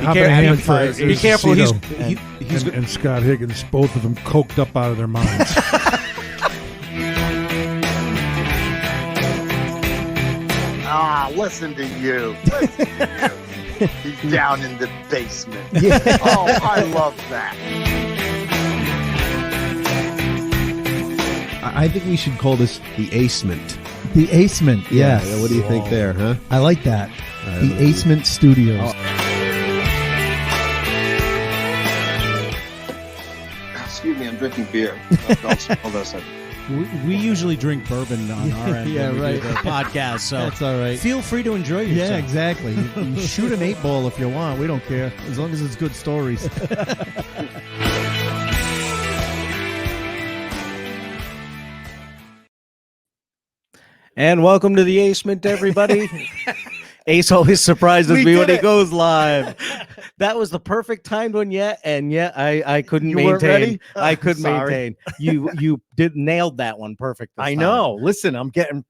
Be careful. He's and Scott Higgins, both of them coked up out of their minds. Listen to you. He's down in the basement. Yeah. Oh, I love that. I think we should call this the Acement. The Acement, yes. Yeah, what do you think there, huh? I like that. The Acement Studios. Excuse me, I'm drinking beer. Hold on a second. We usually drink bourbon on our end when we do the podcast, so that's all right. Feel free to enjoy yourself. Yeah, exactly. You shoot an 8-ball if you want. We don't care, as long as it's good stories. And welcome to the Acement, everybody. Ace always surprises me when he goes live. That was the perfect timed one yet, and yet I couldn't maintain. Weren't ready? I couldn't maintain. You nailed that one perfect. I know. Listen, I'm getting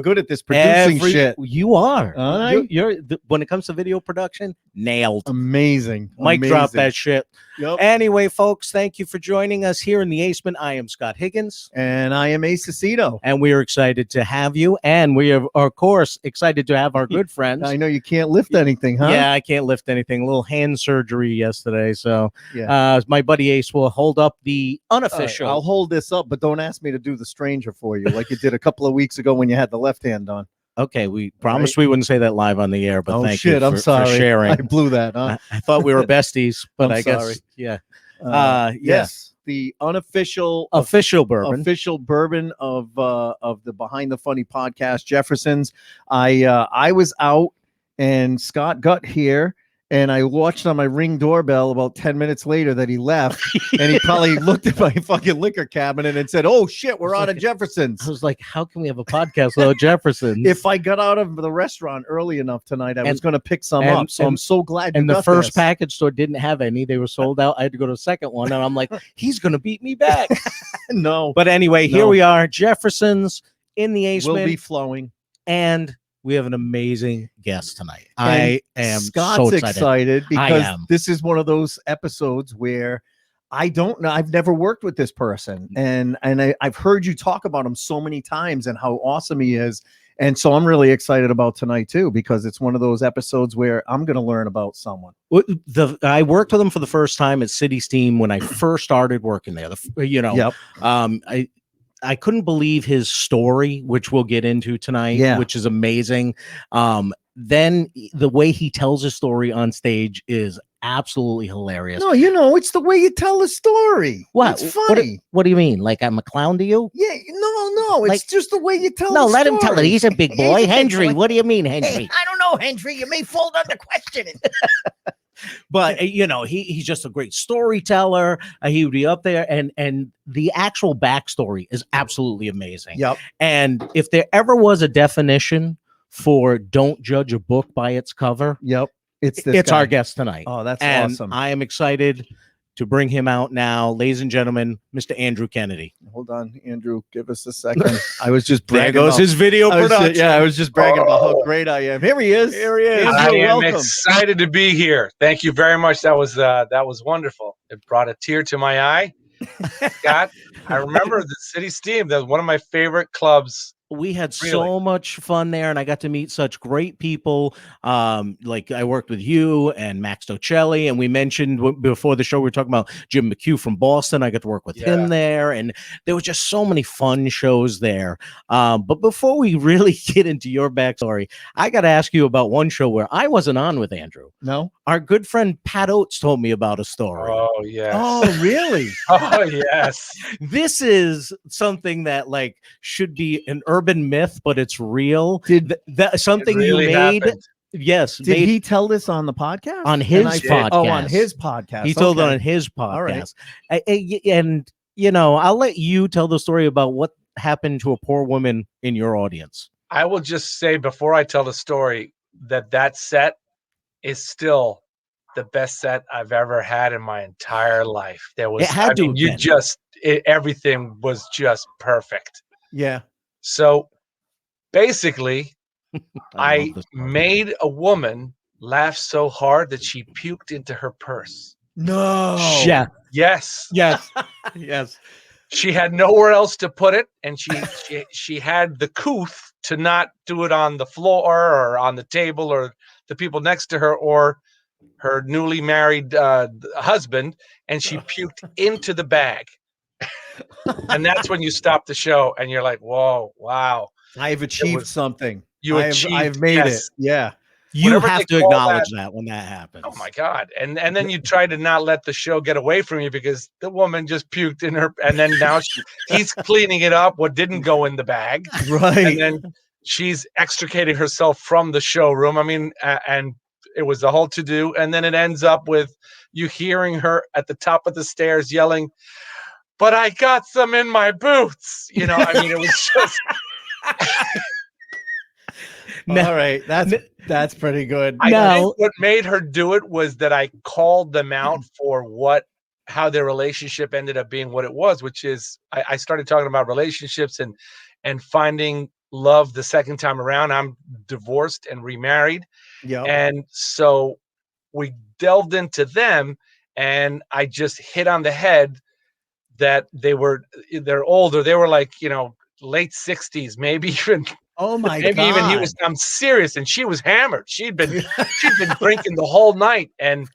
good at this producing shit. You are. Right? You're when it comes to video production, nailed. Amazing. Mic drop that shit. Yep. Anyway, folks, thank you for joining us here in the Acement. I am Scott Higgins. And I am Ace Aceto. And we are excited to have you. And we are, of course, excited to have our good friends. I know you can't lift anything, huh? Yeah, I can't lift anything. A little hand surgery yesterday. So yeah. My buddy Ace will hold up the unofficial. Right, I'll hold this up, but don't ask me to do the stranger for you like you did a couple of weeks ago when you had the left hand on. Okay, we promised we wouldn't say that live on the air, but thank you I'm sorry. For sharing. I blew that, huh? I thought we were besties, but I sorry. guess, yeah. Yes, the official bourbon of the Behind the Funny podcast, Jefferson's. I was out and Scott got here and I watched on my Ring doorbell about 10 minutes later that he left and he probably looked at my fucking liquor cabinet and said, "Oh shit, we're out of Jefferson's." I was like, how can we have a podcast without Jefferson's? If I got out of the restaurant early enough tonight, I was going to pick some up. So I'm so glad you And got the first this. package store didn't have any. They were sold out. I had to go to the second one. And I'm like, he's going to beat me back. No. But anyway, here we are. Jefferson's in the Acement. Will be flowing. And we have an amazing guest tonight. And I am Scott's so excited because this is one of those episodes where I don't know. I've never worked with this person, and I've heard you talk about him so many times and how awesome he is. And so I'm really excited about tonight too, because it's one of those episodes where I'm going to learn about someone. I worked with him for the first time at City Steam when I first started working there. Yep. I couldn't believe his story, which we'll get into tonight, which is amazing. Then the way he tells his story on stage is absolutely hilarious. No, it's the way you tell the story. What? It's funny. What do you mean? Like I'm a clown to you? Yeah, no. It's just the way you tell the story. No, let him tell it. He's a big boy. Henry, what do you mean, Henry? Hey, I don't know, Henry. You may fall under questioning. But he's just a great storyteller. He would be up there, and the actual backstory is absolutely amazing. Yep. And if there ever was a definition for don't judge a book by its cover, it's our guest tonight. Oh, that's awesome! I am excited to bring him out now, ladies and gentlemen, Mr. Andrew Kennedy. Hold on, Andrew, give us a second. I was just bragging. There goes his video production. I was just bragging about how great I am. Here he is. Andrew, I am welcome. excited to be here. Thank you very much. That was wonderful. It brought a tear to my eye. Scott, I remember the City Steam. That was one of my favorite clubs. We had so much fun there, and I got to meet such great people. Like I worked with you and Max Docelli, and we mentioned before the show, we were talking about Jim McHugh from Boston. I got to work with him there, and there was just so many fun shows there. But before we really get into your backstory, I got to ask you about one show where I wasn't on with Andrew. No? Our good friend Pat Oates told me about a story. Oh, yes. Oh, really? Oh, yes. This is something that should be an urban myth, but it's real. Did that something really you made? Happened. Yes. Did he tell this on the podcast? On his podcast. Oh, on his podcast. He told it on his podcast. All right. And I'll let you tell the story about what happened to a poor woman in your audience. I will just say before I tell the story that set is still the best set I've ever had in my entire life. There was, everything was just perfect. Yeah. So basically, I made a woman laughed so hard that she puked into her purse. No. Yeah. Yes. Yes. Yes. She had nowhere else to put it, and she had the couth to not do it on the floor or on the table or the people next to her or her newly married husband, and she puked into the bag. And that's when you stop the show, and you're like, "Whoa, wow! I've achieved something. I've made it. Yeah. You Whatever have they to call acknowledge that when that happens. Oh my God. And then you try to not let the show get away from you because the woman just puked in her, and then now he's cleaning it up, what didn't go in the bag. Right. And then she's extricating herself from the showroom. I mean, and it was the whole to-do. And then it ends up with you hearing her at the top of the stairs yelling, "But I got some in my boots." You know, I mean, it was just All right, that's pretty good. I think what made her do it was that I called them out for how their relationship ended up being what it was, which is I started talking about relationships and finding love the second time around. I'm divorced and remarried. Yeah. And so we delved into them, and I just hit on the head that they're older. They were like, late 60s, maybe even. Oh my Maybe God. even he was. I'm serious, and she was hammered. She'd been drinking the whole night, and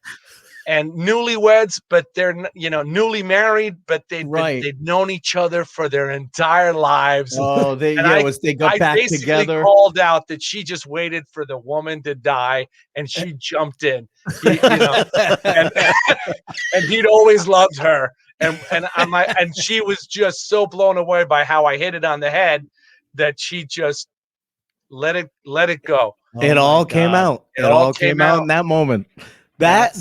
newlyweds, but they're newly married, but they'd known each other for their entire lives. Oh, they got back basically together. Called out that she just waited for the woman to die, and she jumped in. And he'd always loved her, and she was just so blown away by how I hit it on the head that she just let it go. It all came out. It all came out in that moment. That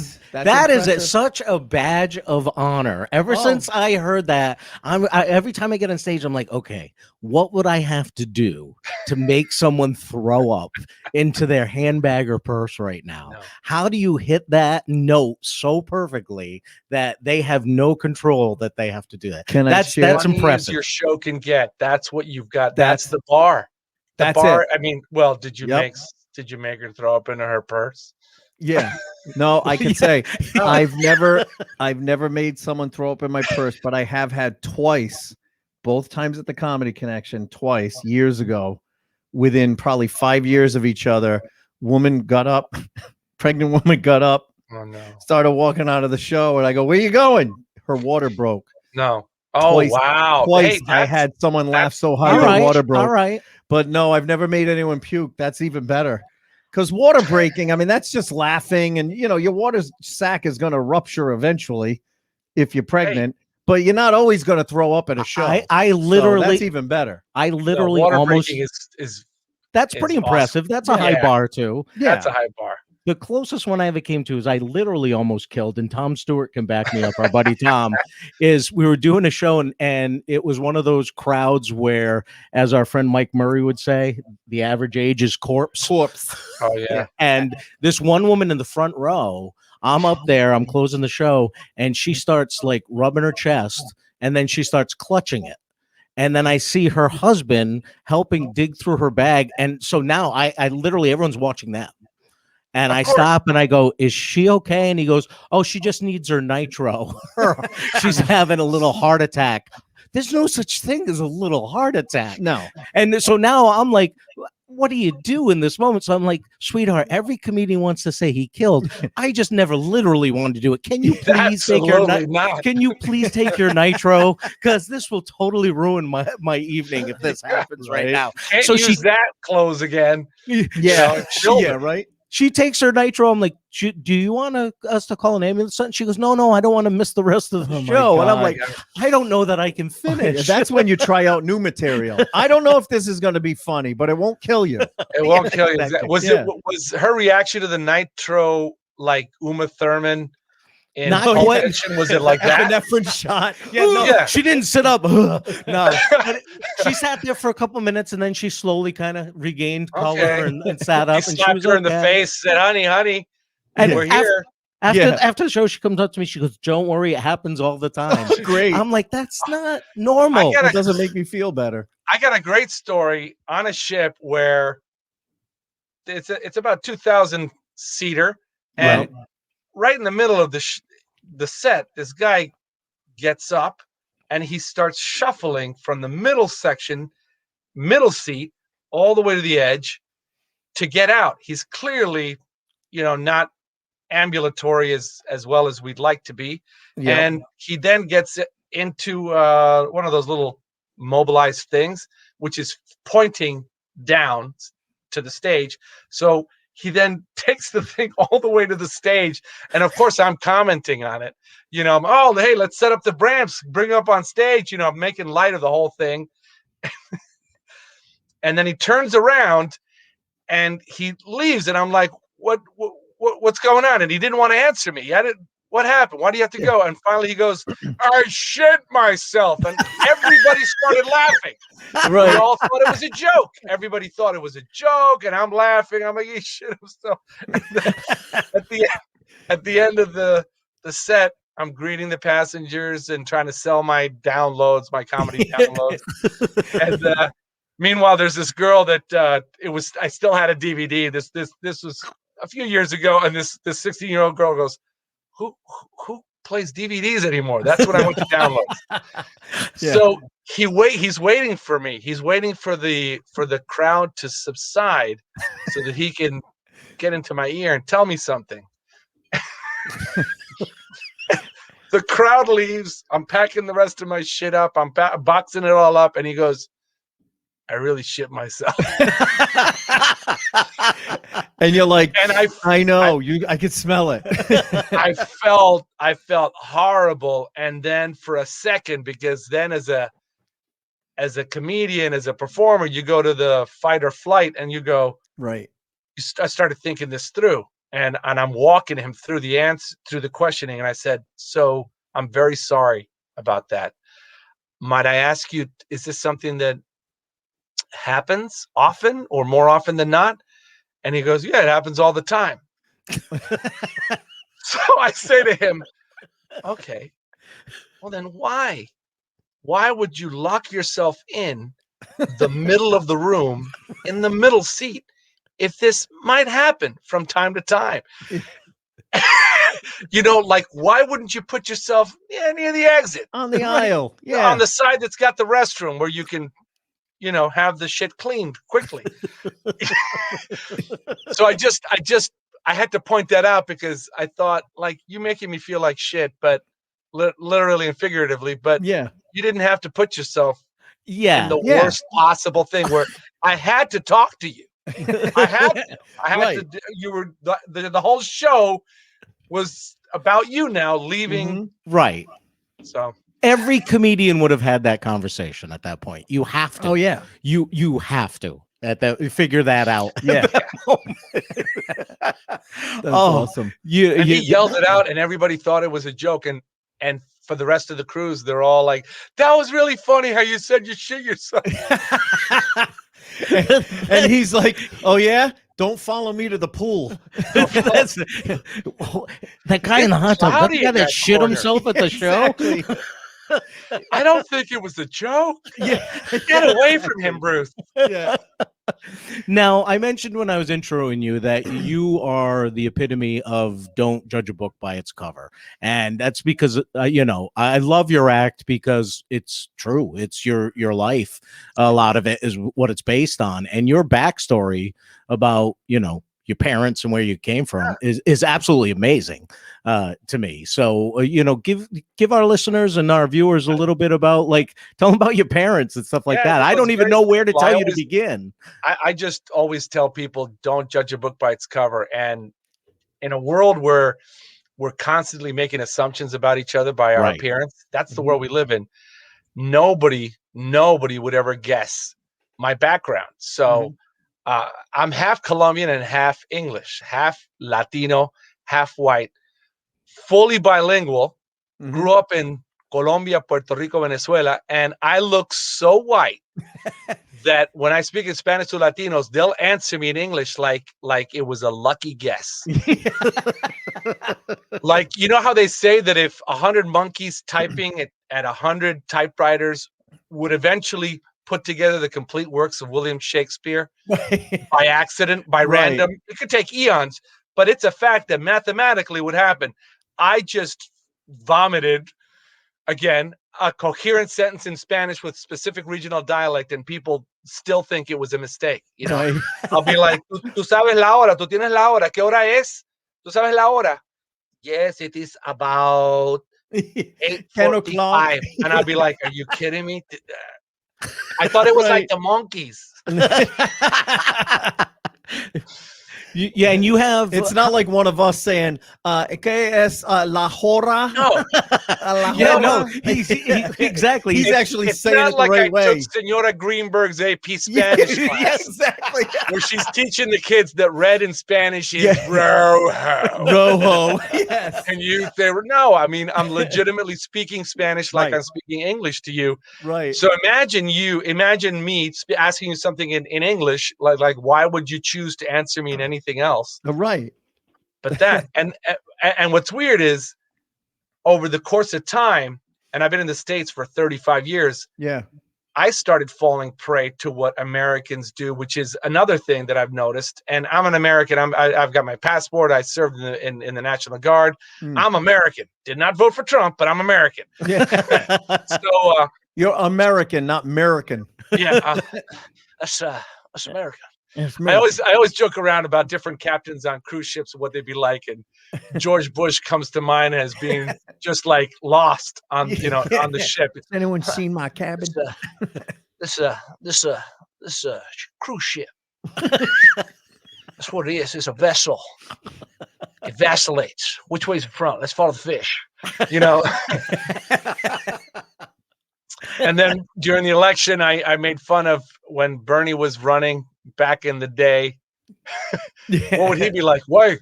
is such a badge of honor. Ever since I heard that, every time I get on stage, I'm like, okay, what would I have to do to make someone throw up into their handbag or purse right now? No. How do you hit that note so perfectly that they have no control that they have to do that? That's impressive. Your show can get. That's what you've got. That's the bar. That's bar. It. I mean, well, did you make her throw up into her purse? Yeah. No, I can say I've never made someone throw up in my purse, but I have had twice, both times at the Comedy Connection, twice years ago, within probably 5 years of each other. Woman got up, pregnant woman got up, started walking out of the show, and I go, "Where you going?" Her water broke. No. Oh, wow. Twice I had someone laugh so hard the water broke. All right. But no, I've never made anyone puke. That's even better. Because water breaking, I mean, that's just laughing. And, your water sac is going to rupture eventually if you're pregnant. But you're not always going to throw up at a show. I literally. So that's even better. I literally water almost. Breaking is that's pretty impressive. That's a high bar, too. Yeah. That's a high bar. The closest one I ever came to is I literally almost killed, and Tom Stewart can back me up. Our buddy Tom, is we were doing a show, and it was one of those crowds where, as our friend Mike Murray would say, the average age is corpse. Oh yeah. And this one woman in the front row, I'm up there, I'm closing the show, and she starts like rubbing her chest, and then she starts clutching it. And then I see her husband helping dig through her bag. And so now I literally, everyone's watching that. And I stop and I go, "Is she okay?" And he goes, "Oh, she just needs her nitro. She's having a little heart attack." There's no such thing as a little heart attack. No. And so now I'm like, what do you do in this moment? So I'm like, sweetheart, every comedian wants to say he killed. I just never literally wanted to do it. Can you please take your Can you please take your nitro? Because this will totally ruin my evening if this happens right now. Can't so use that close again. Yeah. Yeah, right. She takes her nitro. I'm like, "Do you want us to call an ambulance?" She goes, "No, I don't want to miss the rest of the show." And I'm like, I don't know that I can finish. That's when you try out new material. I don't know if this is going to be funny, but it won't kill you. It won't kill you. Was her reaction to the nitro like Uma Thurman? Not quite. Was it like that? An effort shot. She didn't sit up. No, she sat there for a couple minutes and then she slowly kind of regained color and sat up. And slapped her in the face, said, honey, and we're here. After the show, she comes up to me. She goes, "Don't worry, it happens all the time." Great. I'm like, that's not normal. It doesn't make me feel better. I got a great story on a ship where it's about 2000 seater, and right in the middle of the set, this guy gets up and he starts shuffling from the middle seat, all the way to the edge to get out. He's clearly, not ambulatory as well as we'd like to be. Yep. And he then gets into one of those little mobilized things, which is pointing down to the stage. So he then takes the thing all the way to the stage. And of course, I'm commenting on it. Oh, hey, let's set up the ramps, bring up on stage. I'm making light of the whole thing. And then he turns around and he leaves. And I'm like, what's going on? And he didn't want to answer me. What happened? Why do you have to go? And finally he goes, I shit myself. And everybody started laughing. Right. We all thought it was a joke. Everybody thought it was a joke. And I'm laughing. I'm like, he shit himself. At the end of the set, I'm greeting the passengers and trying to sell my downloads, my comedy downloads. And meanwhile, there's this girl that I still had a DVD. This was a few years ago, and this 16-year-old girl goes, who plays DVDs anymore? That's what I went to download. Yeah. So he's waiting for me. He's waiting for the crowd to subside so that he can get into my ear and tell me something. The crowd leaves. I'm packing the rest of my shit up. I'm boxing it all up, and he goes, I really shit myself. And you're like, and I know, I could smell it. I felt horrible. And then for a second, because then as a comedian, as a performer, you go to the fight or flight and you go, right. I started thinking this through, and I'm walking him through the questioning. And I said, so I'm very sorry about that. Might I ask you, is this something that happens often or more often than not? And he goes, yeah, it happens all the time. So I say to him, okay, well then why would you lock yourself in the middle of the room in the middle seat if this might happen from time to time? Like, why wouldn't you put yourself near the exit on the aisle? Yeah, on the side that's got the restroom where you can have the shit cleaned quickly. So I had to point that out, because I thought, like, you making me feel like shit, but literally and figuratively, but yeah, you didn't have to put yourself in the worst possible thing where I had to talk to you. I had to, you were, the whole show was about you now leaving. Right. So every comedian would have had that conversation at that point. You have to. Oh yeah. You have to figure that out. Yeah. That's awesome. He yelled it out and everybody thought it was a joke. And for the rest of the cruise, they're all like, that was really funny how you said you shit yourself. and he's like, oh yeah, don't follow me to the pool. That guy in the hot tub, that guy that shit himself at the show. I don't think it was a joke. Yeah, get away from him, Bruce. Yeah. Now, I mentioned when I was introing you that you are the epitome of don't judge a book by its cover. And that's because, I love your act because it's true. It's your life. A lot of it is what it's based on. And your backstory about, your parents and where you came from is absolutely amazing to me. So, give our listeners and our viewers a little bit about, tell them about your parents and stuff like that. I don't even know where to tell you to begin. I just always tell people, don't judge a book by its cover. And in a world where we're constantly making assumptions about each other by our appearance, that's the world we live in. Nobody would ever guess my background. So I'm half Colombian and half English, half Latino, half white, fully bilingual, grew up in Colombia, Puerto Rico, Venezuela, and I look so white that when I speak in Spanish to Latinos, they'll answer me in English like it was a lucky guess. Like, how they say that if 100 monkeys typing at 100 typewriters would eventually put together the complete works of William Shakespeare by accident, by random. It could take eons, but it's a fact that mathematically what happened. I just vomited again a coherent sentence in Spanish with specific regional dialect, and people still think it was a mistake. You know, Right. I'll be like, "Tú sabes la hora, tú tienes la hora, ¿qué hora es? Tú sabes la hora?" Yes, it is about 8:45. And I'll be like, "Are you kidding me? I thought it was like the monkeys." Yeah, and you have It's not like one of us saying, "¿Qué es la hora?" No. Yeah, no, exactly. He's actually It's saying not it the like right I way. took Senora Greenberg's AP Spanish class, Yes, exactly. where she's teaching the kids that red in Spanish is Yeah. rojo. Rojo. Yes. And you say, no, I mean, I'm legitimately speaking Spanish like Right. I'm speaking English to you. Right. So imagine me asking you something in English, like why would you choose to answer me in anything else? Right. But that, and what's weird is over the course of time, and I've been in the States for 35 years, Yeah. I started falling prey to what Americans do, which is another thing that I've noticed. And I'm an American. I've got my passport. I served in the National Guard. I'm American. Did not vote for Trump, but I'm American. Yeah. So you're American, not American. Yeah, that's American. I always joke around about different captains on cruise ships and what they'd be like, and George Bush comes to mind as being just like lost on on the ship. Has anyone seen my cabin? This cruise ship. That's what it is. It's a vessel. It vacillates. Which way's the front? Let's follow the fish. You know. And then during the election, I made fun of when Bernie was running back in the day. What would he be like? Why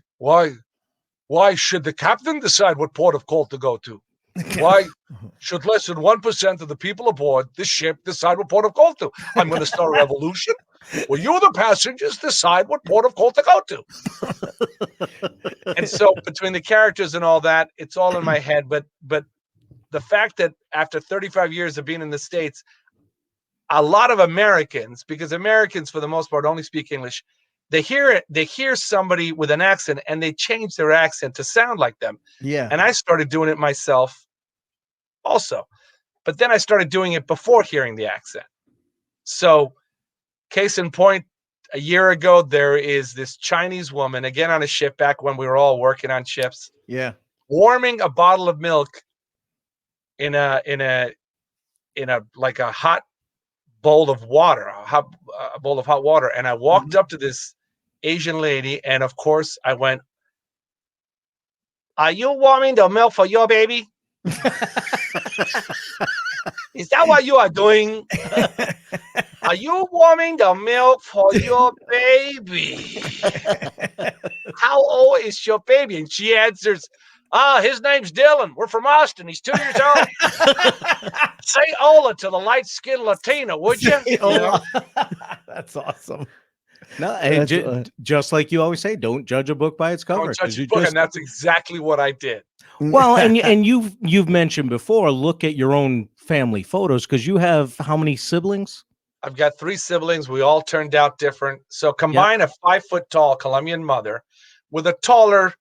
should the captain decide what port of call to go to? Why should less than 1% of the people aboard this ship decide what port of call to? I'm going to start a revolution. Well, you, the passengers, decide what port of call to go to. And so between the characters and all that, it's all in my head. But the fact that after 35 years of being in the States, a lot of Americans, because Americans for the most part only speak English, they hear somebody with an accent and they change their accent to sound like them. Yeah. And I started doing it myself also. But then I started doing it before hearing the accent. So case in point, a year ago, there is this Chinese woman, again on a ship back when we were all working on ships. Yeah. Warming a bottle of milk in a like a hot bowl of water, a bowl of hot water. And I walked up to this Asian lady, and of course I went, "Are you warming the milk for your baby? Is that what you are doing? Are you warming the milk for your baby? How old is your baby?" And she answers, "His name's Dylan. We're from Austin. He's 2 years old." Say hola to the light-skinned Latina, would you? That's awesome. No, and just like you always say, don't judge a book by its cover. Don't judge a book, and that's exactly what I did. Well, and you've mentioned before, look at your own family photos, because you have how many siblings? I've got 3 siblings. We all turned out different. So combine a 5 foot tall Colombian mother with a taller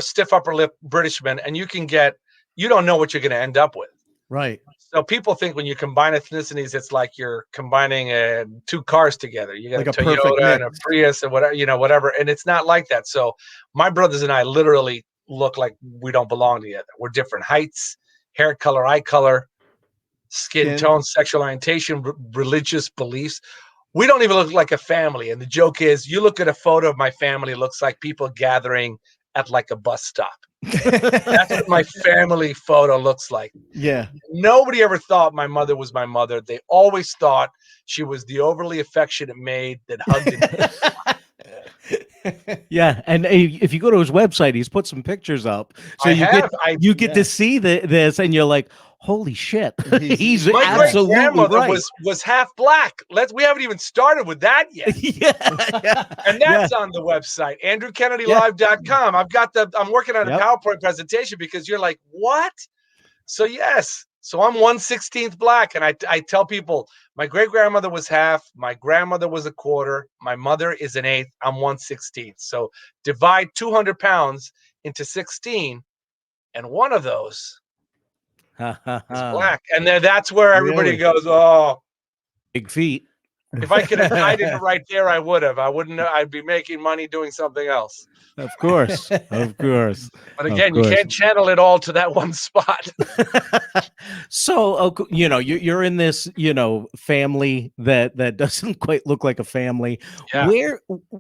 stiff upper lip Britishman, and you don't know what you're going to end up with. Right. So people think when you combine ethnicities, it's like you're combining 2 cars together. You got like a Toyota and a Prius and whatever, and it's not like that. So my brothers and I literally look like we don't belong together. We're different heights, hair color, eye color, skin tone, sexual orientation, religious beliefs. We don't even look like a family. And the joke is, you look at a photo of my family, it looks like people gathering at like a bus stop. That's what my family photo looks like. Yeah. Nobody ever thought my mother was my mother. They always thought she was the overly affectionate maid that hugged and Yeah, and if you go to his website, he's put some pictures up, so you get to see this, and you're like, "Holy shit!" He's my absolutely great-grandmother right. was half black. We haven't even started with that yet. And that's on the website, AndrewKennedyLive.com. I'm working on a PowerPoint presentation because you're like, what? So yes. So I'm 1/16th black. And I tell people my great grandmother was half, my grandmother was a quarter, my mother is an eighth, I'm 1/16th. So divide 200 pounds into 16, and one of those is black. And then that's where everybody Really? goes, oh, Big feet. if I could have died in it right there, I would have. I wouldn't know. I'd be making money doing something else. Of course. Of course. But Of again, you course. can't channel it all to that one spot. So, you know, you're in this, you know, family that doesn't quite look like a family. Yeah.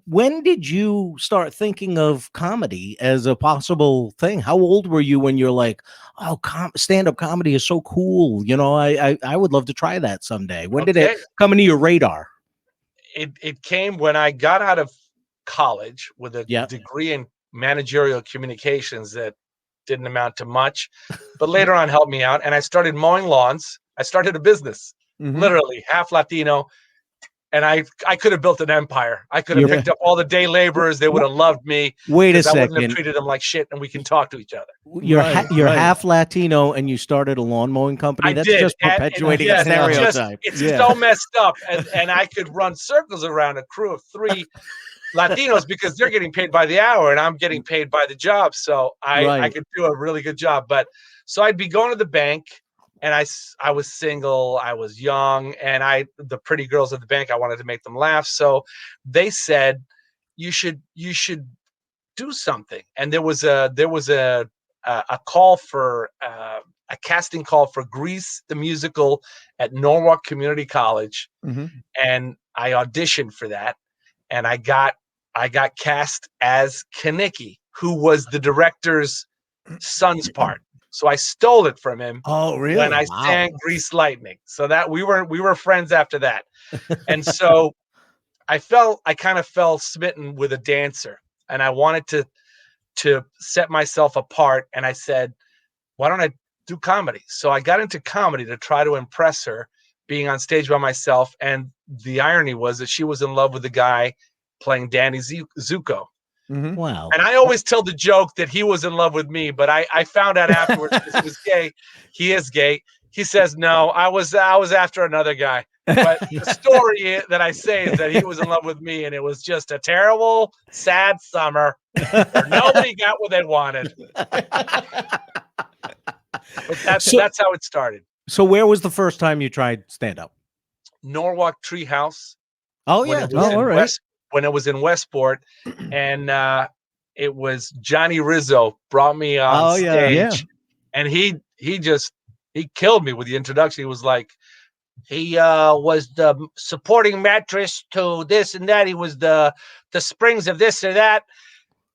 When did you start thinking of comedy as a possible thing? How old were you when you're like, oh, stand-up comedy is so cool. You know, I would love to try that someday. When did it come into your radar? It came when I got out of college with a degree in managerial communications that didn't amount to much, but later on helped me out. And I started mowing lawns. I started a business, literally half Latino. And I could have built an empire. I could have picked up all the day laborers. They would have loved me. Wait a I wouldn't have second. treated them like shit, and we can talk to each other. You're half Latino and you started a lawn mowing company. That's just perpetuating a stereotype. It's so messed up. And I could run circles around a crew of 3 Latinos because they're getting paid by the hour and I'm getting paid by the job. So I could do a really good job. But so I'd be going to the bank, and I was single, I was young, and the pretty girls at the bank, I wanted to make them laugh. So they said, you should do something. And there was a call for a casting call for Grease the musical at Norwalk Community College. And I auditioned for that. And I got cast as Kaniki, who was the director's son's part. So I stole it from him. Oh, really? When I sang Grease Lightning. So that we were friends after that. And so I kind of fell smitten with a dancer, and I wanted to set myself apart. And I said, why don't I do comedy? So I got into comedy to try to impress her, being on stage by myself. And the irony was that she was in love with the guy playing Danny Zuko. Wow. And I always tell the joke that he was in love with me, but I found out afterwards he was gay. He is gay. He says, no, I was after another guy. But the story that I say is that he was in love with me, and it was just a terrible, sad summer where nobody got what they wanted. But that's how it started. So where was the first time you tried stand-up? Norwalk Treehouse. Oh, yeah. All right. When it was in Westport, and it was Johnny Rizzo brought me on stage, and he killed me with the introduction. He was like, he was the supporting mattress to this and that. He was the springs of this or that.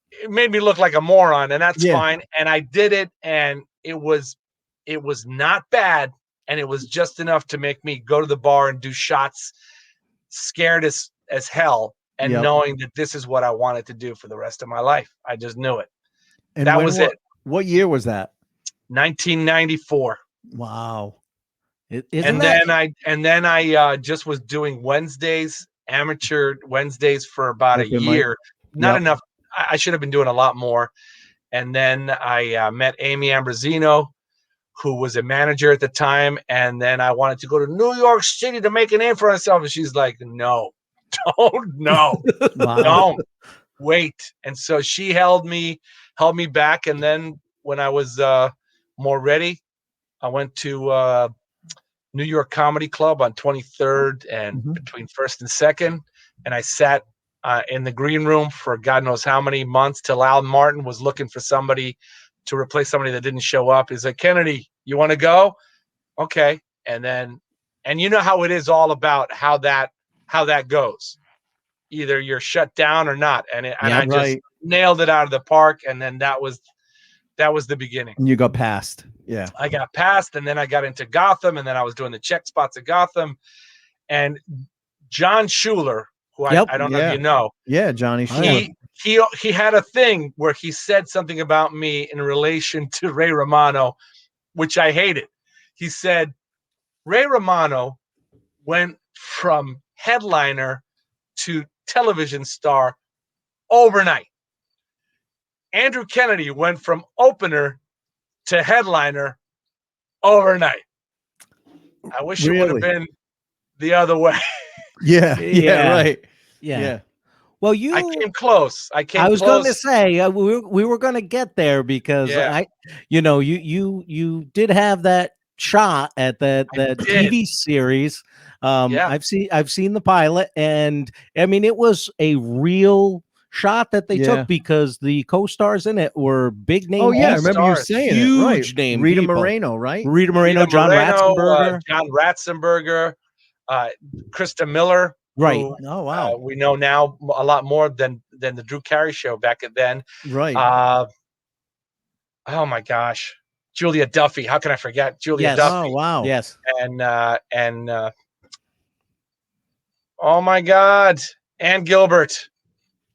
It made me look like a moron, and that's fine. And I did it, and it was not bad, and it was just enough to make me go to the bar and do shots, scared as hell. And knowing that this is what I wanted to do for the rest of my life. I just knew it. And that was it. What year was that? 1994. Wow. And then I just was doing Wednesdays, amateur Wednesdays, for about a year. Not enough. I should have been doing a lot more. And then I met Amy Ambrosino, who was a manager at the time. And then I wanted to go to New York City to make a name for myself. And she's like, no. Don't wait. And so she held me back. And then when I was more ready, I went to New York Comedy Club on 23rd and between 1st and 2nd. And I sat in the green room for God knows how many months till Al Martin was looking for somebody to replace somebody that didn't show up. He's like, Kennedy, you want to go? Okay. And you know how it is all about how that goes. Either you're shut down or not. And I just nailed it out of the park. And then that was the beginning. And you got passed. Yeah. I got passed, and then I got into Gotham, and then I was doing the check spots at Gotham. And John Schuler, who I don't know if you know. Yeah, Johnny Schuler. He had a thing where he said something about me in relation to Ray Romano, which I hated. He said, Ray Romano went from headliner to television star overnight. Andrew Kennedy went from opener to headliner overnight. I wish it would have been the other way. Yeah, right. Yeah. Well, I came close. I was going to say we were going to get there because you did have that shot at that TV series. I've seen the pilot, and I mean it was a real shot that they took because the co-stars in it were big name. Oh yeah, I remember you saying huge it, right? name. Rita people. Moreno, right? Rita Moreno, John Ratzenberger, Krista Miller. Right. Who, oh wow. We know now a lot more than the Drew Carey show back then. Right. Oh my gosh, Julia Duffy. How can I forget Julia Duffy? Oh wow. Yes. And oh my God, Ann Gilbert.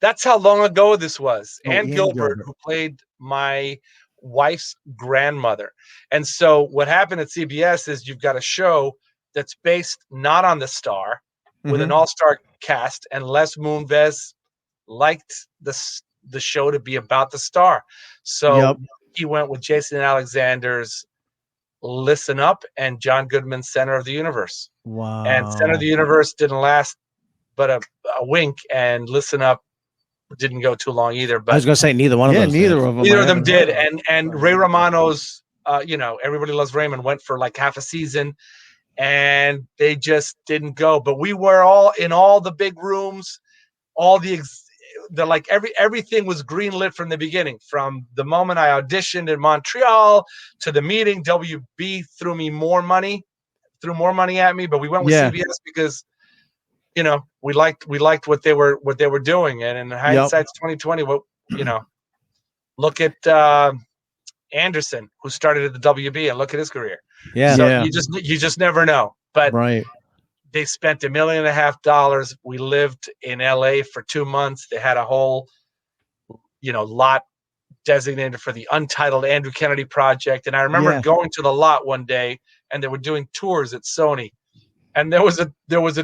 That's how long ago this was. Oh, Ann Gilbert, who played my wife's grandmother. And so what happened at CBS is you've got a show that's based not on the star, with an all-star cast, and Les Moonves liked the show to be about the star. So he went with Jason Alexander's Listen Up and John Goodman's Center of the Universe. Wow. And Center of the Universe didn't last but a wink, and Listen Up didn't go too long either. But I was going to say neither one of those. Neither of them did. And Ray Romano's Everybody Loves Raymond went for like half a season, and they just didn't go. But we were all in all the big rooms, all everything was greenlit from the beginning. From the moment I auditioned in Montreal to the meeting, WB threw more money at me, but we went with CBS because we liked what they were doing. And in hindsight's 2020, look at Anderson, who started at the WB, and look at his career. So you just never know. But they spent $1.5 million. We lived in LA for 2 months. They had a whole, lot designated for the Untitled Andrew Kennedy Project. And I remember going to the lot one day, and they were doing tours at Sony. And there was a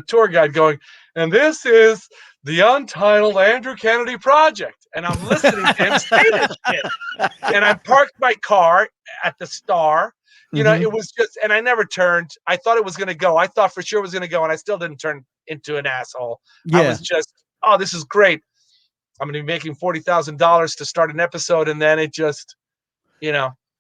tour guide going, and this is the Untitled Andrew Kennedy Project. And I'm listening to him say this shit. And I parked my car at the Star. It was just, and I never turned. I thought it was going to go. I thought for sure it was going to go, and I still didn't turn into an asshole. I was just, oh, this is great. I'm going to be making $40,000 to start an episode, and then it just,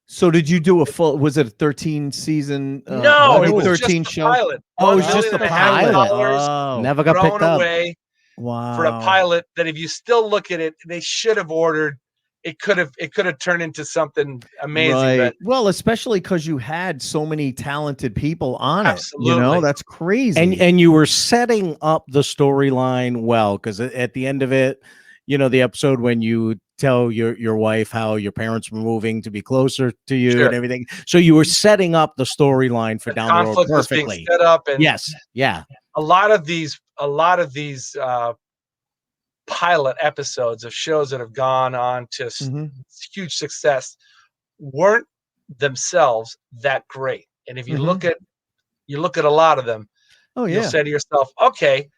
So did you do a full? Was it a 13 season? No, it was 13 just show. a pilot. Oh, it was just a pilot. Oh, never got picked up. Away wow. For a pilot that, if you still look at it, they should have ordered. It could have turned into something amazing. Right. But well, especially because you had so many talented people on absolutely. it. That's crazy. And you were setting up the storyline well, because at the end of it, the episode when you tell your wife how your parents were moving to be closer to you and everything. So you were setting up the storyline for down the road perfectly. Was being set up, and a lot of these pilot episodes of shows that have gone on to huge success weren't themselves that great. And if you look at a lot of them, you'll say to yourself, okay,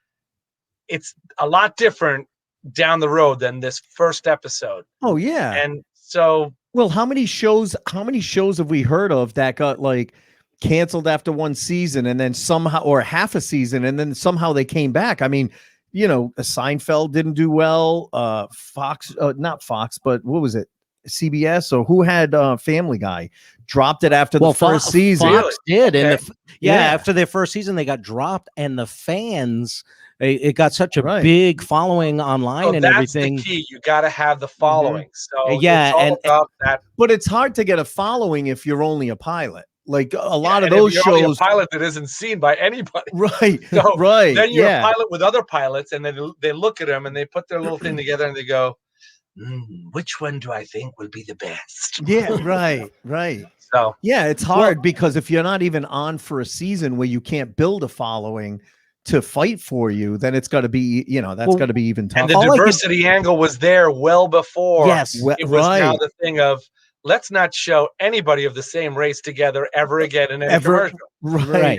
it's a lot different down the road than this first episode. Oh yeah. And so, well, how many shows have we heard of that got like canceled after one season, and then somehow, or half a season, and then somehow they came back? I mean, Seinfeld didn't do well. Fox, not Fox, but what was it? CBS, or who had Family Guy dropped it after the first season. Fox did. And after their first season, they got dropped, and the fans, it got such a big following online and everything. That's the key. You got to have the following. So it's about that. But it's hard to get a following if you're only a pilot. Like a lot of if those you're shows, only a pilot that isn't seen by anybody, right? So right. Then you're a pilot with other pilots, and then they look at them and they put their little thing together and they go, "Which one do I think will be the best?" Yeah, right. So it's hard because if you're not even on for a season where you can't build a following to fight for you, then it's got to be, that's got to be even tougher. And the diversity angle was there well before. Yes, it was now the thing of, let's not show anybody of the same race together ever again in any commercial. Right.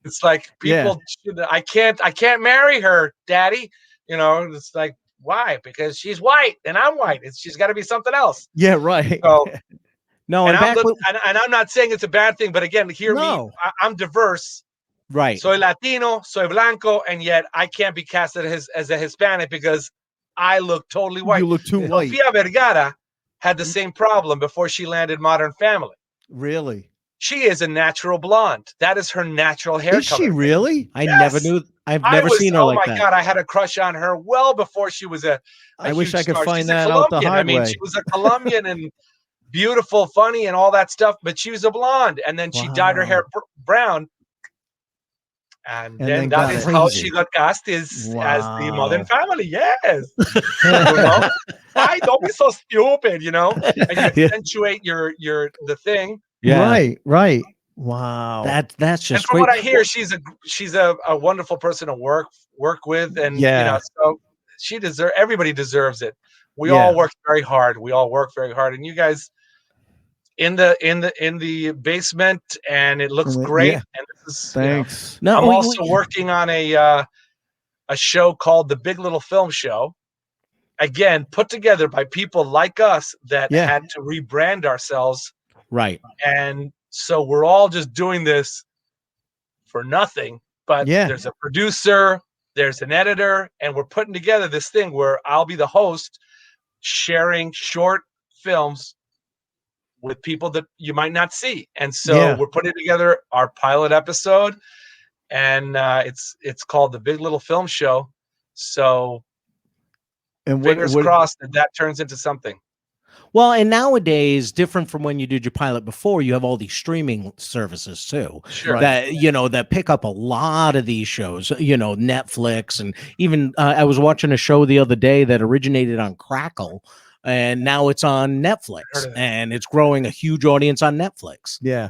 It's like people, I can't marry her, Daddy. It's like, why? Because she's white and I'm white. She's got to be something else. Yeah, right. So No, And and back and I'm not saying it's a bad thing, but again, hear me. I'm diverse. right. Soy Latino, soy blanco, and yet I can't be cast as a Hispanic because I look totally white. You look too white. Sofia Vergara had the same problem before she landed Modern Family. Really? She is a natural blonde. That is her natural hair Is color. she really? I never knew. I've never seen her oh like my that. God, I had a crush on her well before she was a I wish huge I could star. find She's that a out the Colombian. hard I mean, way. she was a Colombian and beautiful, funny, and all that stuff, but she was a blonde. And then she dyed her hair brown. And then that is how she got cast as the Modern Family. Yes. Why? Don't be so stupid, and you accentuate the thing. Yeah. Right. Wow. That's just And from great. what I hear, she's a wonderful person to work with, and so everybody deserves it. We all work very hard. And you guys in the basement, and it looks great. And this is thanks. I'm also working on a show called The Big Little Film Show. Again, put together by people like us that had to rebrand ourselves. Right. And so we're all just doing this for nothing. But there's a producer, there's an editor, and we're putting together this thing where I'll be the host, sharing short films with people that you might not see. And so we're putting together our pilot episode, and it's called The Big Little Film Show. So fingers crossed that turns into something. Well, and nowadays, different from when you did your pilot before, you have all these streaming services too. Sure. That that pick up a lot of these shows. Netflix, and even I was watching a show the other day that originated on Crackle, and now it's on Netflix, and it's growing a huge audience on Netflix. Yeah.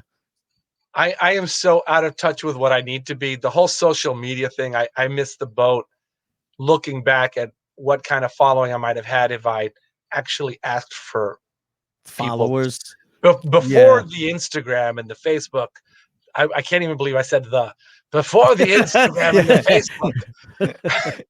I am so out of touch with what I need to be. The whole social media thing, I missed the boat. Looking back at what kind of following I might have had if I actually asked for followers before the Instagram and the Facebook. I can't even believe I said before the Instagram and the Facebook.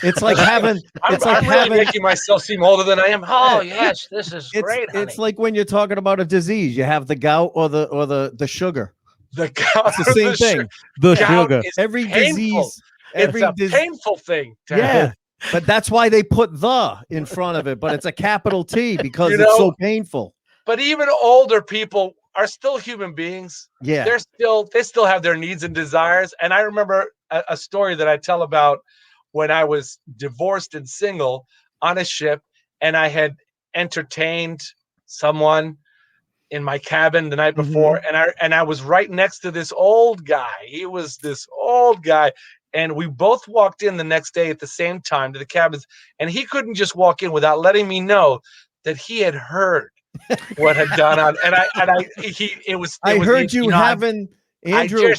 It's like having. I'm really making myself seem older than I am. Oh yes, this is great. It's like when you're talking about a disease, you have the gout or the sugar. The gout. It's the same thing. The sugar. Every painful. disease. It's a painful thing. But that's why they put the in front of it. But it's a capital T because it's so painful. But even older people are still human beings. Yeah, they still have their needs and desires. And I remember a story that I tell about when I was divorced and single on a ship, and I had entertained someone in my cabin the night before, and I was right next to this old guy. He was this old guy. And we both walked in the next day at the same time to the cabins, and he couldn't just walk in without letting me know that he had heard what had gone on. I heard you having Andrew.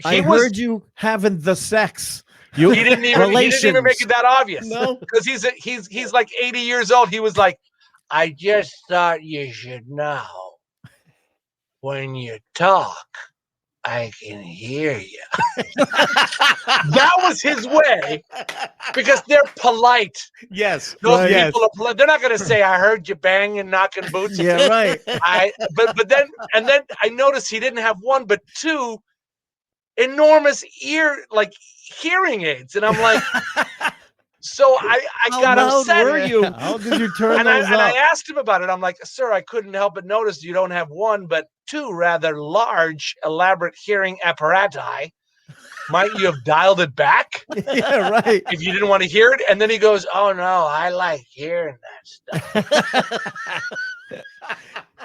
I heard you having the sex. He didn't even make it that obvious. No, because he's like 80 years old. He was like, I just thought you should know when you talk, I can hear you. That was his way, because they're polite. Yes. Those people are polite. They're not going to say, I heard you banging, knocking boots. Yeah, right. But then I noticed he didn't have one, but two enormous hearing aids. And I'm like, so I got upset. Were you? How did you turn and those up? I asked him about it. I'm like, sir, I couldn't help but notice you don't have one, but two rather large, elaborate hearing apparati. Might you have dialed it back? Yeah, right. If you didn't want to hear it. And then he goes, oh no, I like hearing that stuff.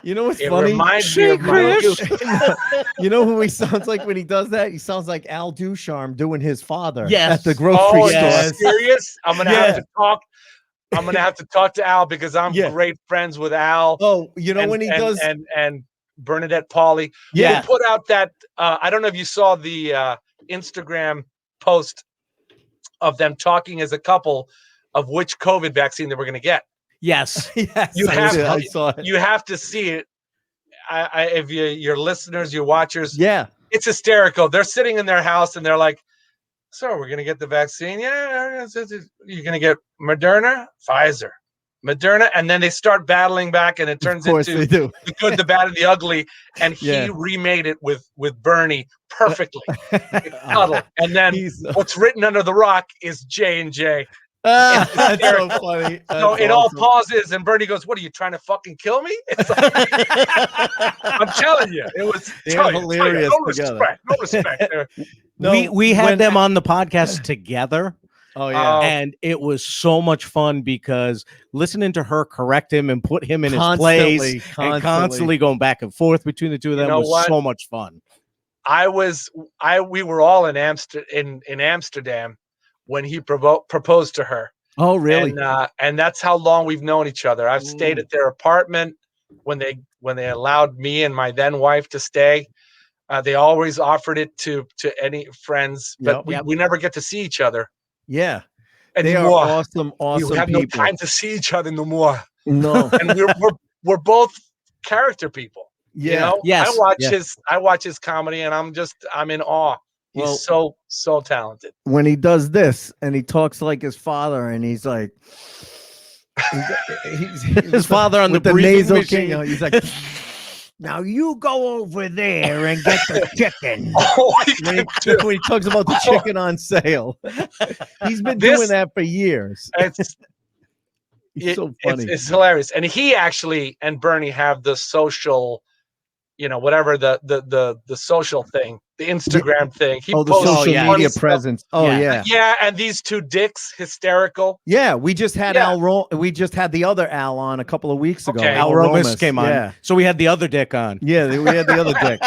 You know what's it funny? Reminds me of you know who he sounds like when he does that? He sounds like Al Ducharme doing his father at the grocery store. Yes. Serious? I'm gonna have to talk. I'm gonna have to talk to Al because I'm great friends with Al. Oh, you know when he does and Bernadette Pauly. Yeah, who put out that. I don't know if you saw the Instagram post of them talking as a couple of which COVID vaccine they were going to get. Yes. Yes, I saw it. You have to see it. If your listeners, your watchers, it's hysterical. They're sitting in their house and they're like, "So we're going to get the vaccine? Yeah, you're going to get Moderna, Pfizer. Moderna, and then they start battling back, and it turns into the good, the bad, and the ugly. And he remade it with Bernie perfectly. Cuddle. And then what's written under the rock is J&J. That's so funny. So it all pauses, and Bernie goes, "What are you trying to fucking kill me?" It's like, I'm telling you, it was hilarious. No respect there. We had them on the podcast together. Oh yeah, and it was so much fun because listening to her correct him and put him in his place, and constantly going back and forth between the two of them was so much fun. We were all in Amsterdam when he proposed to her. Oh really? And that's how long we've known each other. I've stayed at their apartment when they allowed me and my then wife to stay. They always offered it to any friends, but we never get to see each other. Yeah, they are awesome we have people. No time to see each other no more. No, and we're both character people. Yeah, you know? Yes. I watch his comedy, and I'm in awe. He's so talented. When he does this and he talks like his father, and he's like, his father on the nasal machine. He's like, now you go over there and get the chicken. When he talks about the chicken on sale, he's been doing that for years. He's so funny. It's hilarious. And he actually and Bernie have the social, whatever the social thing, the Instagram thing. He the social media presence. Oh yeah. Yeah, and these two dicks, hysterical. Yeah, we just had we just had the other Al on a couple of weeks ago. Al Romas came on. Yeah. So we had the other dick on. Yeah, we had the other dick.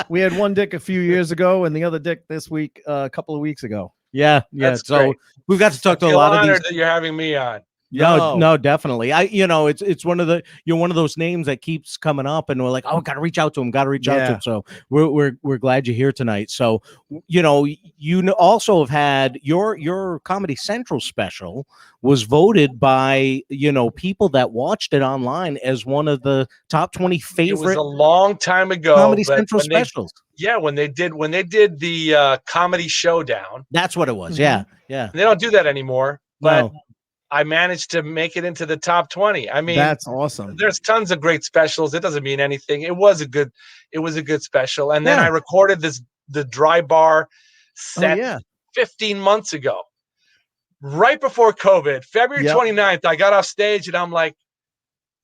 We had one dick a few years ago and the other dick this week, a couple of weeks ago. Yeah. That's so great. we've got to talk to a lot of these. That you're having me on. No, definitely. It's one of one of those names that keeps coming up, and we're like, oh, got to reach out to him. So we're glad you're here tonight. So you also have had your Comedy Central special was voted by people that watched it online as one of the top 20 favorite. It was a long time ago. Comedy Central specials. When they did the Comedy Showdown. That's what it was. Mm-hmm. Yeah. They don't do that anymore, but. No. I managed to make it into the top 20. I mean, that's awesome. There's tons of great specials. It doesn't mean anything. It was a good special. And then I recorded the Dry Bar set 15 months ago, right before COVID, February 29th. I got off stage and I'm like,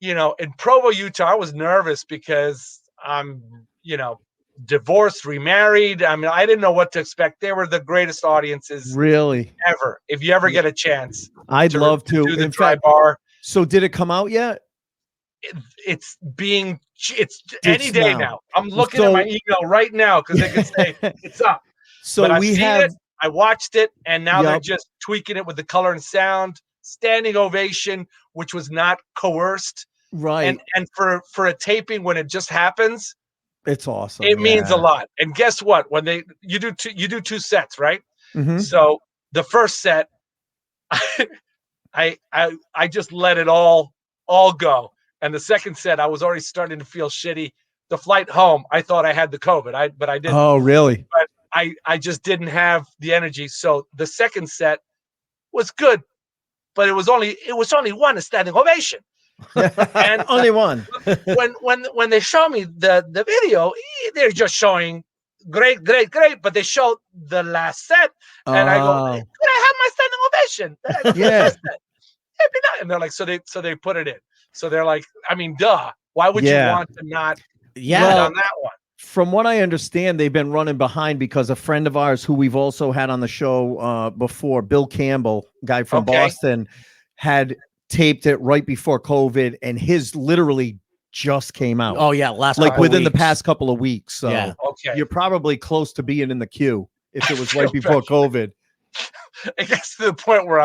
in Provo, Utah, I was nervous because I'm, divorced, remarried. I mean, I didn't know what to expect. They were the greatest audiences really ever. If you ever get a chance, I'd love to do the Dry Bar. So did it come out yet? It's any day now. I'm looking at my email right now because they can say it's up. So but I watched it, and now they're just tweaking it with the color and sound. Standing ovation, which was not coerced. Right. And for a taping when it just happens. It's awesome. It means a lot. And guess what? When you do two sets, right? Mm-hmm. So the first set, I just let it all go. And the second set, I was already starting to feel shitty. The flight home, I thought I had the COVID, but I didn't. Oh, really? But I just didn't have the energy. So the second set was good, but it was only one standing ovation. And only one. when they show me the video, they're just showing great, but they showed the last set, and I go, could I have my standing ovation? Yeah. And they're like, so they put it in. So they're like, I mean, duh. Why would you want to not on that one? From what I understand, they've been running behind because a friend of ours who we've also had on the show before, Bill Campbell, guy from Boston, had taped it right before COVID, and his literally just came out. Oh yeah, within the past couple of weeks. So you're probably close to being in the queue if it was right before COVID. It gets to the point where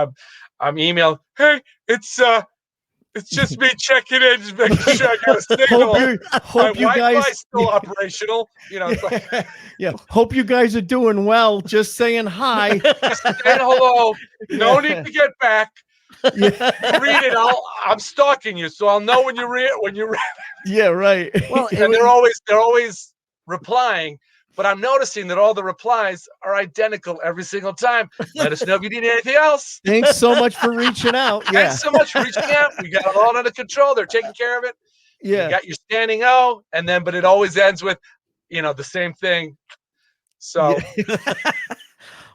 I'm emailing, hey, it's just me checking in, just making sure I got a signal. Hope you guys still operational. It's like, hope you guys are doing well. Just saying hi. Saying hello. No need to get back. Read it. I'm stalking you, so I'll know when you read. Yeah, right. Well, and they're always replying. but I'm noticing that all the replies are identical every single time. Let us know if you need anything else. Thanks so much for reaching out. Yeah. Thanks so much for reaching out. We got it all under control. They're taking care of it. Yeah. You got your standing O, and then, but it always ends with, the same thing. So.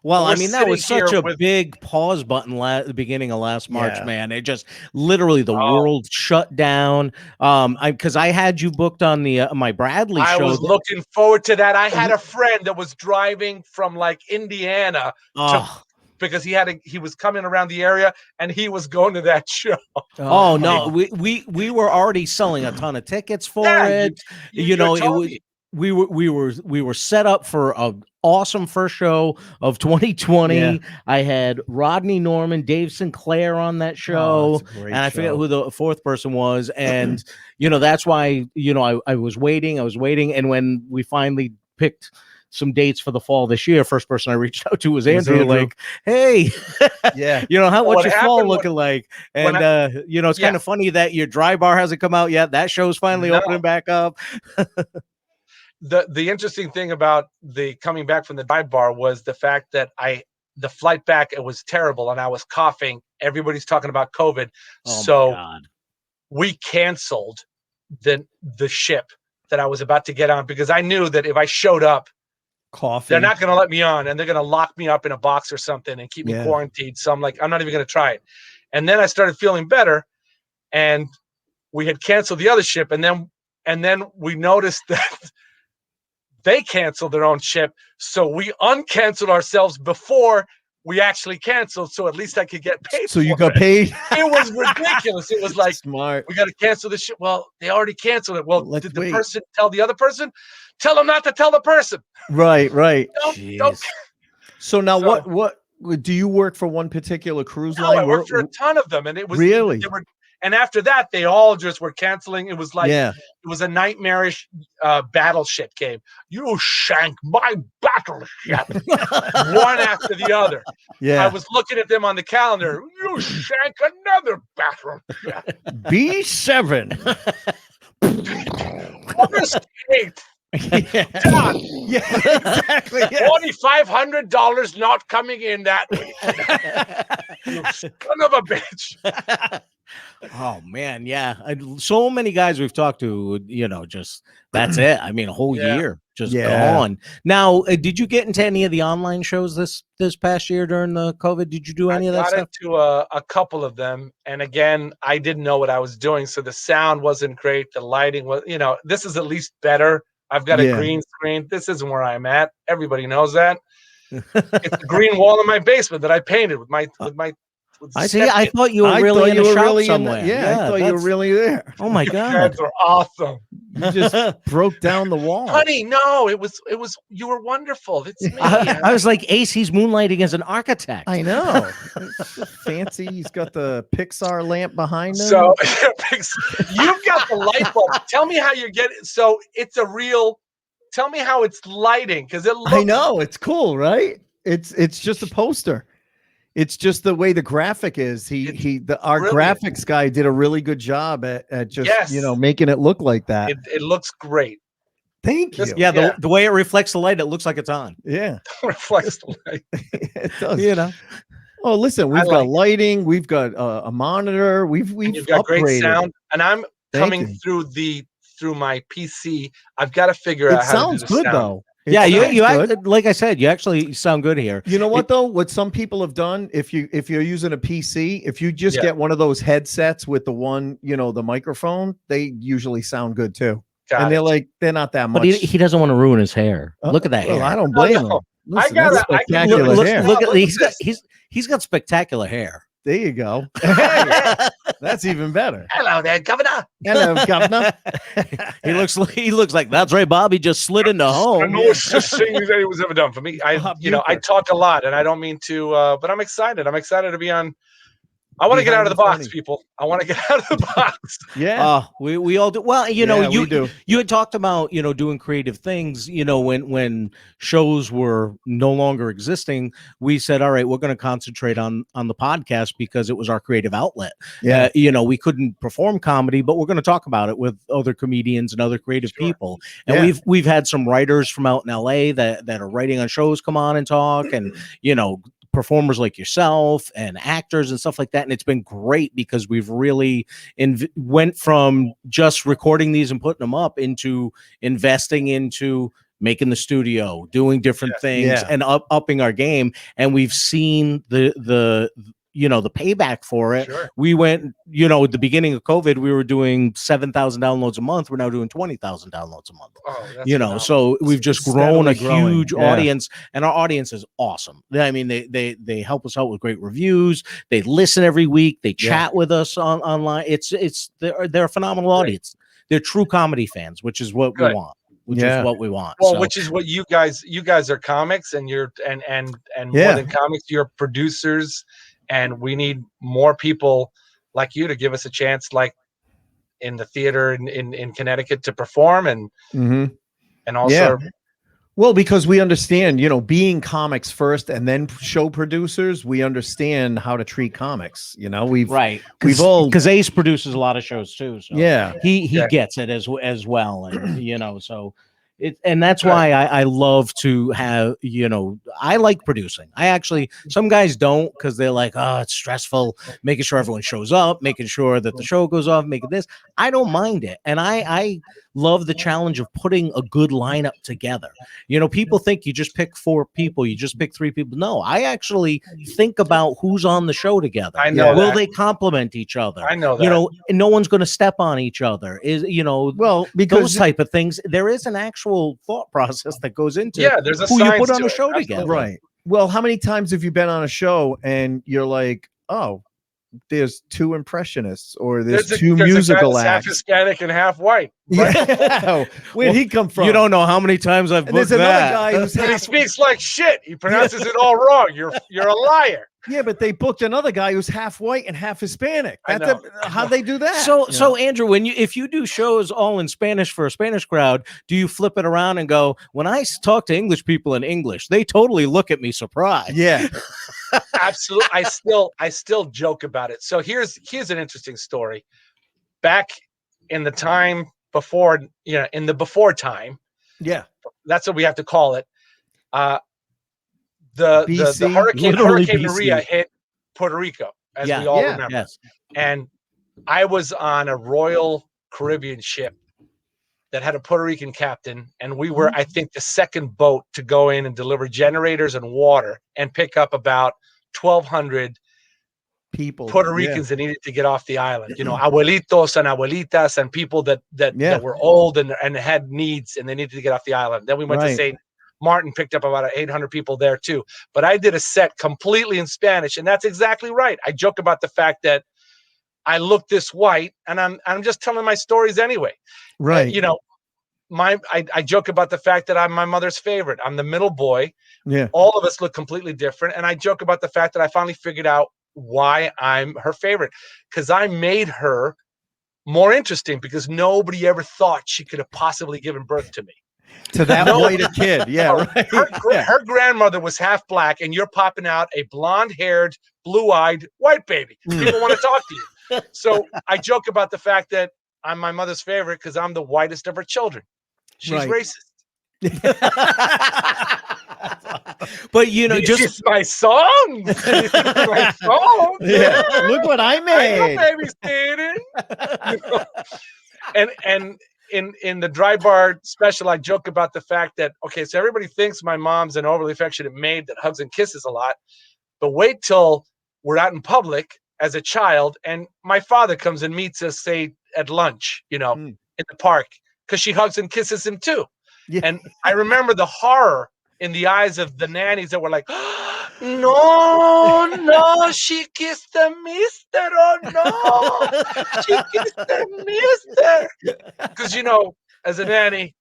Well, We're I mean, that was sitting such here a with- big pause button at the beginning of last March, Yeah. man. It just literally the world shut down. Because I had you booked on the my Bradley I show. was looking forward to that. I had a friend that was driving from like Indiana because he was coming around the area and he was going to that show. Oh no, we were already selling a ton of tickets for it. you It was told me. we were set up for an awesome first show of 2020. Yeah. I had Rodney Norman, Dave Sinclair on that show, that's a great and I forget show. who the fourth person was. And that's why I was waiting, and when we finally picked some dates for the fall this year, first person I reached out to was Andrew. Like, hey, Yeah. what's your fall happened looking like? And it's kind of funny that your dry bar hasn't come out yet. That show's finally opening back up. The interesting thing about the coming back from the dive bar was the fact that the flight back, it was terrible and I was coughing. Everybody's talking about COVID. Oh So my God. we canceled the ship that I was about to get on because I knew that if I showed up, they're not going to let me on and they're going to lock me up in a box or something and keep me quarantined. So I'm like, I'm not even going to try it. And then I started feeling better and we had canceled the other ship. And then we noticed that they canceled their own ship. So we uncanceled ourselves before we actually canceled. So at least I could get paid. So you got paid? It was ridiculous. It was like, smart. We got to cancel this ship. Well, they already canceled it. Well, Let's did the wait. person tell the other person? Tell them not to tell the person. Right. Don't. So now what do you work for one particular cruise No, line? I worked for a ton of them. And it was really, and after that, they all just were canceling. It was like, it was a nightmarish battleship game. You shank my battleship. One after the other. Yeah. I was looking at them on the calendar. You shank another battleship. B7. August 8th. Done. Yeah, exactly. Yeah. $2,500 not coming in that week. You son of a bitch. Oh man, yeah. So many guys we've talked to, just that's it. I mean, a whole year just gone. Now, did you get into any of the online shows this past year during the COVID? Did you do any of that stuff? I got into a couple of them, and again, I didn't know what I was doing, so the sound wasn't great. The lighting was, this is at least better. I've got a green screen. This isn't where I'm at. Everybody knows that. It's a green wall in my basement that I painted with my. I see. I thought you were really in a shop somewhere. I thought you were really there. Oh my God, guys are awesome. You just broke down the wall, honey. No, it was. You were wonderful. It's me. I was like, Ace, he's moonlighting as an architect. I know. Fancy. He's got the Pixar lamp behind him. So you've got the light bulb. Tell me how you're getting. So it's a real. Tell me how it's lighting because it looks. I know it's cool, right? It's just a poster. It's just the way the graphic is. Our graphics guy did a really good job at just making it look like that. It looks great. Thank you. Yeah, the way it reflects the light, it looks like it's on. Yeah, reflects the light. It does. Oh, listen, we've got lighting, we've got a monitor, we've got upgraded. great sound, and I'm coming through my PC. I've got to figure out how to do the good sound. Though. Yeah, you like I said, you actually sound good here. You know what though? What some people have done, if you're using a PC, if you just get one of those headsets with the one, the microphone, they usually sound good too. And they're not that much. But he doesn't want to ruin his hair. Look at that hair. I don't blame him. Listen, that's spectacular hair. Look at he's got spectacular hair. There you go. Hey, that's even better. Hello there, Governor. Hello, Governor. He looks like that's right, Bob. He just slid into home. The most thing that it was ever done for me. I talk a lot, and I don't mean to, but I'm excited. I'm excited to be on I want to get out of behind the box, funny. people. I want to get out of the box. Yeah. We all do. Well, you know, Yeah, we do. you had talked about, you know, doing creative things, you know, when shows were no longer existing, we said, all right, we're going to concentrate on the podcast because it was our creative outlet. Yeah. You know, we couldn't perform comedy, but we're going to talk about it with other comedians and other creative people. And Yeah. we've had some writers from out in LA that are writing on shows come on and talk, and, you know, performers like yourself and actors and stuff like that. And it's been great because we've really went from just recording these and putting them up into investing into making the studio, doing different things, and upping our game. And we've seen the you know, the payback for it. Sure. We went, you know, at the beginning of COVID, we were doing 7,000 downloads a month. We're now doing 20,000 downloads a month. Oh, that's You know, phenomenal. so we've just grown Steadily a growing. huge Yeah. audience, and our audience is awesome. I mean, they help us out with great reviews. They listen every week. They chat with us online. They're a phenomenal audience. They're true comedy fans, which is what we want. Which is what we want. Well, So, which is what you guys are comics, and you're and more Yeah. than comics, you're producers, and we need more people like you to give us a chance, like in the theater in Connecticut, to perform and also well, because we understand, you know, being comics first and then show producers, we understand how to treat comics. You know, we've all, because Ace produces a lot of shows too. So Yeah. he gets it as well, and you know, so and that's why I love to have, you know, I like producing. I actually, some guys don't, because they're like, oh, it's stressful making sure everyone shows up, making sure that the show goes off, making this. I don't mind it, and I love the challenge of putting a good lineup together. You know, people think you just pick 4 people, you just pick 3 people. No, I actually think about who's on the show together. I know. Will they complement each other? I know that. You know, and no one's going to step on each other. Is, you know, well, because those type of things. There is an actual thought process that goes into there's a who you science put on to a it. show Absolutely. together. right. Well, how many times have you been on a show and you're like, oh, there's 2 impressionists, or there's 2 musical half acts? Hispanic and half white. Right? Yeah. Where'd he come from? You don't know how many times I've And booked there's another that. guy who's And he half, speaks like shit. He pronounces it all wrong. You're a liar. yeah, but they booked another guy who's half white and half Hispanic. I That's know. how'd they do that? So Andrew, if you do shows all in Spanish for a Spanish crowd, do you flip it around and go, when I talk to English people in English, they totally look at me surprised? Yeah. Absolutely. I still joke about it. So here's an interesting story. Back in the time before, you know, in the before time, Yeah. that's what we have to call it. The BC? Hurricane Literally BC. Maria hit Puerto Rico, as we all remember. Yes. And I was on a Royal Caribbean ship that had a Puerto Rican captain, and we were, I think, the second boat to go in and deliver generators and water and pick up about 1,200 People, Puerto Ricans that needed to get off the island. You know, abuelitos and abuelitas and people that were old and had needs, and they needed to get off the island. Then we went to St. Martin, picked up about 800 people there too. But I did a set completely in Spanish, and that's exactly right. I joke about the fact that I look this white, and I'm just telling my stories anyway. Right. You know, I joke about the fact that I'm my mother's favorite. I'm the middle boy. Yeah. All of us look completely different, and I joke about the fact that I finally figured out why I'm her favorite, because I made her more interesting, because nobody ever thought she could have possibly given birth to me. To that white a kid. Yeah. Right. Her grandmother was half black, and you're popping out a blonde-haired, blue-eyed white baby. People want to talk to you. So I joke about the fact that I'm my mother's favorite because I'm the whitest of her children. She's racist. But you know, it's my song. My song. Yeah. Look what I made. Babysitting. You know? And in the Dry Bar special, I joke about the fact that, okay, so everybody thinks my mom's an overly affectionate maid that hugs and kisses a lot, but wait till we're out in public as a child and my father comes and meets us, say at lunch, you know, in the park, because she hugs and kisses him too. Yeah. And I remember the horror in the eyes of the nannies that were like, no, she kissed the mister. Oh, no, she kissed the mister. Because, you know, as a nanny,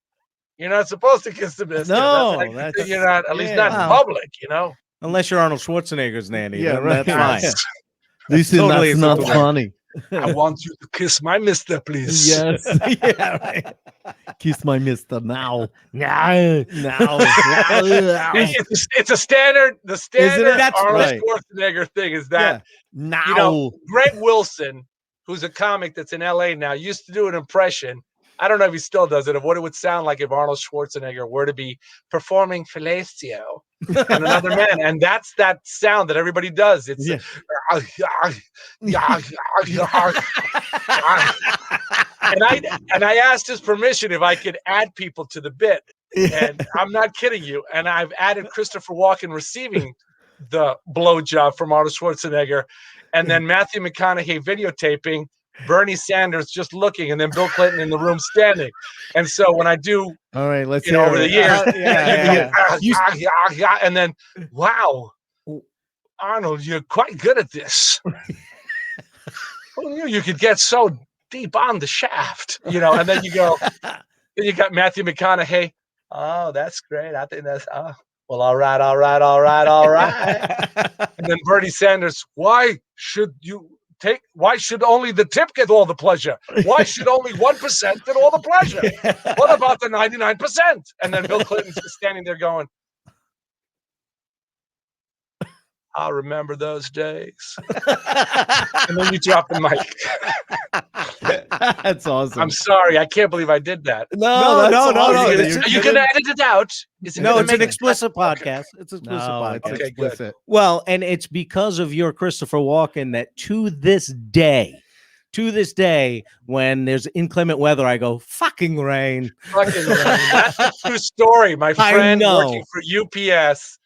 you're not supposed to kiss the mister. No, you're not, at least not in public, you know. Unless you're Arnold Schwarzenegger's nanny. Yeah, That's fine. This is Totally not acceptable. funny. I want you to kiss my mister, please. Yes. Yeah, right. Kiss my mister now. Yeah. Now. It's a standard. The standard That's Arnold right. Schwarzenegger thing is that Now. you know Greg Wilson, who's a comic that's in LA now, used to do an impression. I don't know if he still does it, of what it would sound like if Arnold Schwarzenegger were to be performing fellatio on another man. And that's that sound that everybody does. It's and I asked his permission if I could add people to the bit. And I'm not kidding you. And I've added Christopher Walken receiving the blowjob from Arnold Schwarzenegger, and then Matthew McConaughey videotaping, Bernie Sanders just looking, and then Bill Clinton in the room standing. And so when I do, all right, let's over the years, yeah. and then wow, Arnold, you're quite good at this. You could get so deep on the shaft, and then you go, then you got Matthew McConaughey. Oh, that's great. I think that's well, all right. And then Bernie Sanders, why should only the tip get all the pleasure? Why should only 1% get all the pleasure? What about the 99%? And then Bill Clinton's just standing there going, I'll remember those days. And then you drop the mic. That's awesome. I'm sorry. I can't believe I did that. No. You can edit it out. It's an explicit podcast. It's an explicit podcast. It's Okay, explicit. good. Well, and it's because of your Christopher Walken that to this day, when there's inclement weather, I go, fucking rain. Fucking rain. That's a true story. My friend working for UPS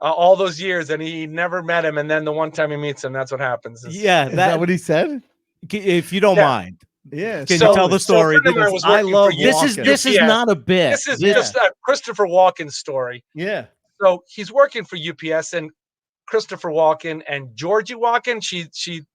all those years, and he never met him. And then the one time he meets him, that's what happens. Is that what he said? If you don't mind. Yeah. Can you tell the story? Because I love this is not a bit. This is just a Christopher Walken story. Yeah. So he's working for UPS, and Christopher Walken and Georgie Walken, she